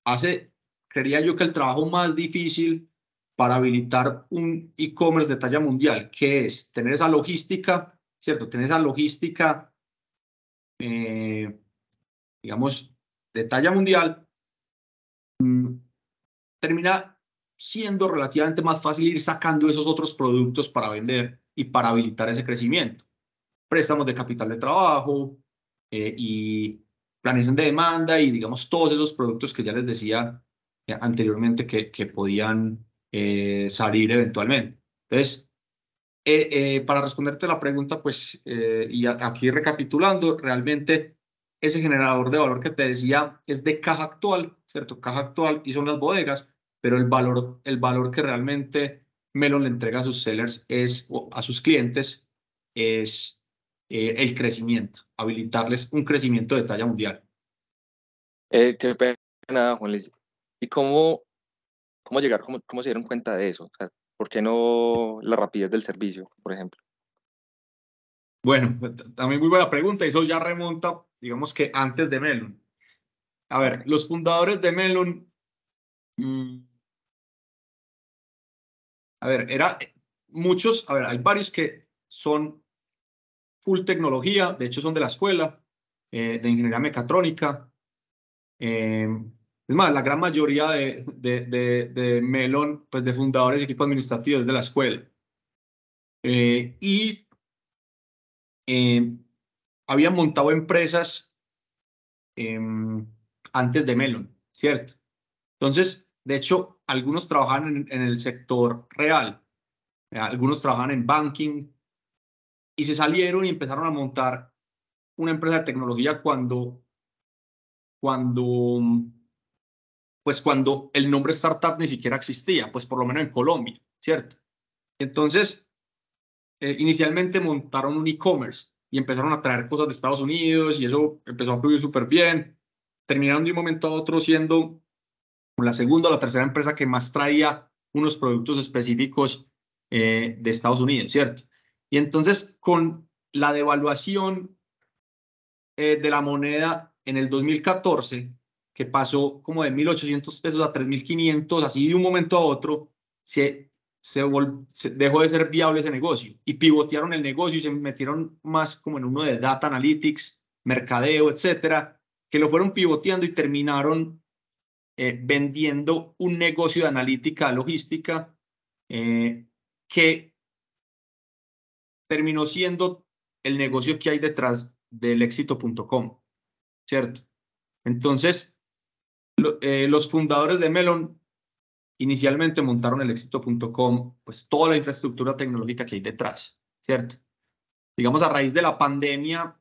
hace, creería yo que el trabajo más difícil para habilitar un e-commerce de talla mundial, que es tener esa logística, ¿cierto? Tener esa logística, digamos, de talla mundial, termina siendo relativamente más fácil ir sacando esos otros productos para vender y para habilitar ese crecimiento. Préstamos de capital de trabajo y planeación de demanda y, digamos, todos esos productos que ya les decía anteriormente que podían salir eventualmente. Entonces, para responderte la pregunta, pues, y aquí recapitulando, realmente ese generador de valor que te decía es de caja actual, ¿cierto? Caja actual y son las bodegas, pero el valor que realmente Melon le entrega a sus sellers o a sus clientes es el crecimiento, habilitarles un crecimiento de talla mundial. Qué pena, Juan Luis. ¿Y cómo llegar, cómo se dieron cuenta de eso? O sea, ¿por qué no la rapidez del servicio, por ejemplo? Bueno, también muy buena pregunta. Eso ya remonta, digamos que antes de Melon. A ver, los fundadores de Melon, a ver, hay varios que son full tecnología, de hecho son de la escuela de ingeniería mecatrónica. Es más, la gran mayoría de Melon, pues de fundadores y equipo administrativo es de la escuela. Y habían montado empresas antes de Melon, ¿cierto? Entonces, de hecho, algunos trabajaban en el sector real, algunos trabajaban en banking y se salieron y empezaron a montar una empresa de tecnología cuando el nombre startup ni siquiera existía, pues por lo menos en Colombia, ¿cierto? Entonces, inicialmente montaron un e-commerce y empezaron a traer cosas de Estados Unidos y eso empezó a fluir súper bien. Terminaron de un momento a otro siendo la segunda o la tercera empresa que más traía unos productos específicos de Estados Unidos, ¿cierto? Y entonces, con la devaluación de la moneda en el 2014, que pasó como de 1.800 pesos a 3.500, así de un momento a otro, se dejó de ser viable ese negocio y pivotearon el negocio y se metieron más como en uno de data analytics, mercadeo, etcétera, que lo fueron pivoteando y terminaron vendiendo un negocio de analítica logística que terminó siendo el negocio que hay detrás del éxito.com, ¿cierto? Entonces, los fundadores de Melon inicialmente montaron el éxito.com, pues toda la infraestructura tecnológica que hay detrás, ¿cierto? Digamos, a raíz de la pandemia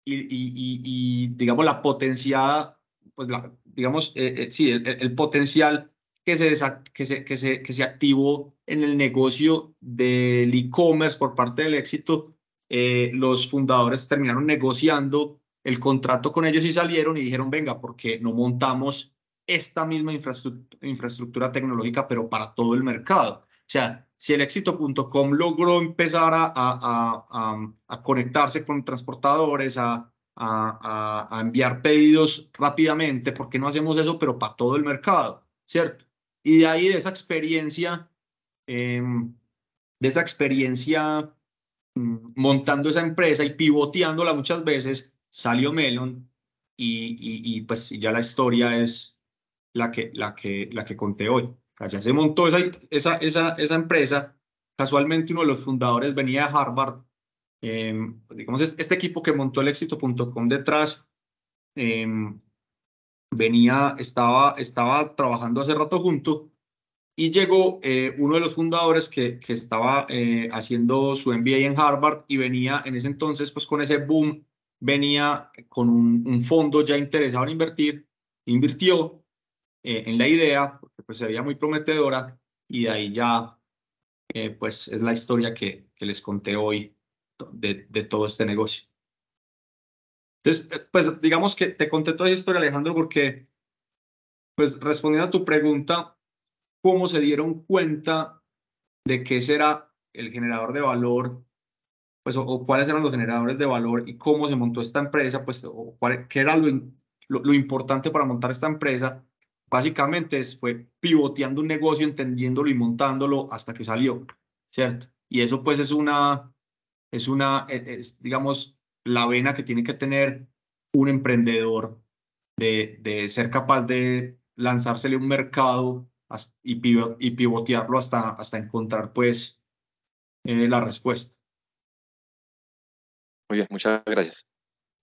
y digamos, la potenciada, pues, digamos, sí, el potencial que se activó en el negocio del e-commerce por parte del éxito, los fundadores terminaron negociando el contrato con ellos y salieron y dijeron, venga, ¿por qué no montamos esta misma infraestructura tecnológica, pero para todo el mercado? O sea, si el éxito.com logró empezar a conectarse con transportadores, a enviar pedidos rápidamente, ¿por qué no hacemos eso, pero para todo el mercado? ¿Cierto? Y de ahí, de esa experiencia, montando esa empresa y pivoteándola muchas veces, salió Melon y pues ya la historia es la que conté hoy. Ya se montó esa empresa. Casualmente uno de los fundadores venía de Harvard. Digamos, este equipo que montó el éxito.com detrás, estaba trabajando hace rato junto, y llegó uno de los fundadores que estaba haciendo su MBA en Harvard, y venía en ese entonces, pues con ese boom, venía con un fondo ya interesado en invertir, invirtió en la idea, porque pues se veía muy prometedora, y de ahí ya pues es la historia que les conté hoy de todo este negocio. Entonces, pues digamos que te conté toda esa historia, Alejandro, porque pues respondiendo a tu pregunta, ¿cómo se dieron cuenta de qué será el generador de valor? Pues, o cuáles eran los generadores de valor y cómo se montó esta empresa, pues, qué era lo importante para montar esta empresa. Básicamente fue pivoteando un negocio, entendiéndolo y montándolo hasta que salió, ¿cierto? Y eso pues es digamos, la vena que tiene que tener un emprendedor de ser capaz de lanzársele a un mercado y pivotearlo hasta encontrar pues la respuesta. Muy bien, muchas gracias.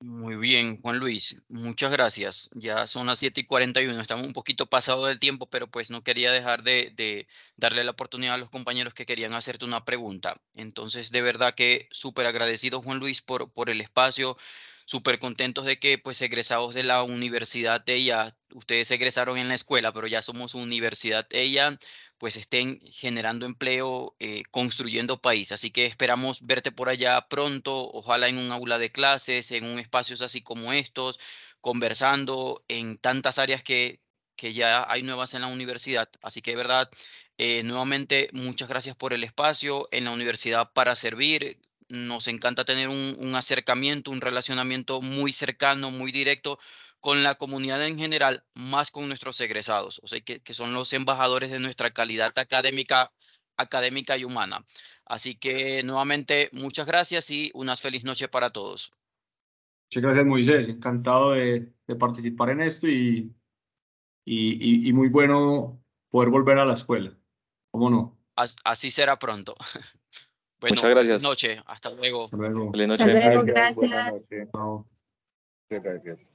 Muy bien, Juan Luis, muchas gracias. Ya son las 7:41, estamos un poquito pasados del tiempo, pero pues no quería dejar de darle la oportunidad a los compañeros que querían hacerte una pregunta. Entonces, de verdad que súper agradecido, Juan Luis, por el espacio, súper contentos de que pues egresados de la Universidad EIA, ustedes egresaron en la escuela, pero ya somos Universidad EIA, pues estén generando empleo, construyendo país. Así que esperamos verte por allá pronto, ojalá en un aula de clases, en un espacios así como estos, conversando en tantas áreas que ya hay nuevas en la universidad. Así que de verdad, nuevamente, muchas gracias por el espacio en la universidad para servir. Nos encanta tener un acercamiento, un relacionamiento muy cercano, muy directo con la comunidad en general, más con nuestros egresados, o sea, que son los embajadores de nuestra calidad académica y humana. Así que nuevamente, muchas gracias y una feliz noche para todos. Muchas gracias, Moisés. Encantado de participar en esto y muy bueno poder volver a la escuela. ¿Cómo no? Así será pronto. Muchas Bueno, feliz gracias. noche. Hasta luego. Hasta luego. Feliz Hasta noche. luego, Gracias, buenas gracias. noches. Chao. Muchas gracias.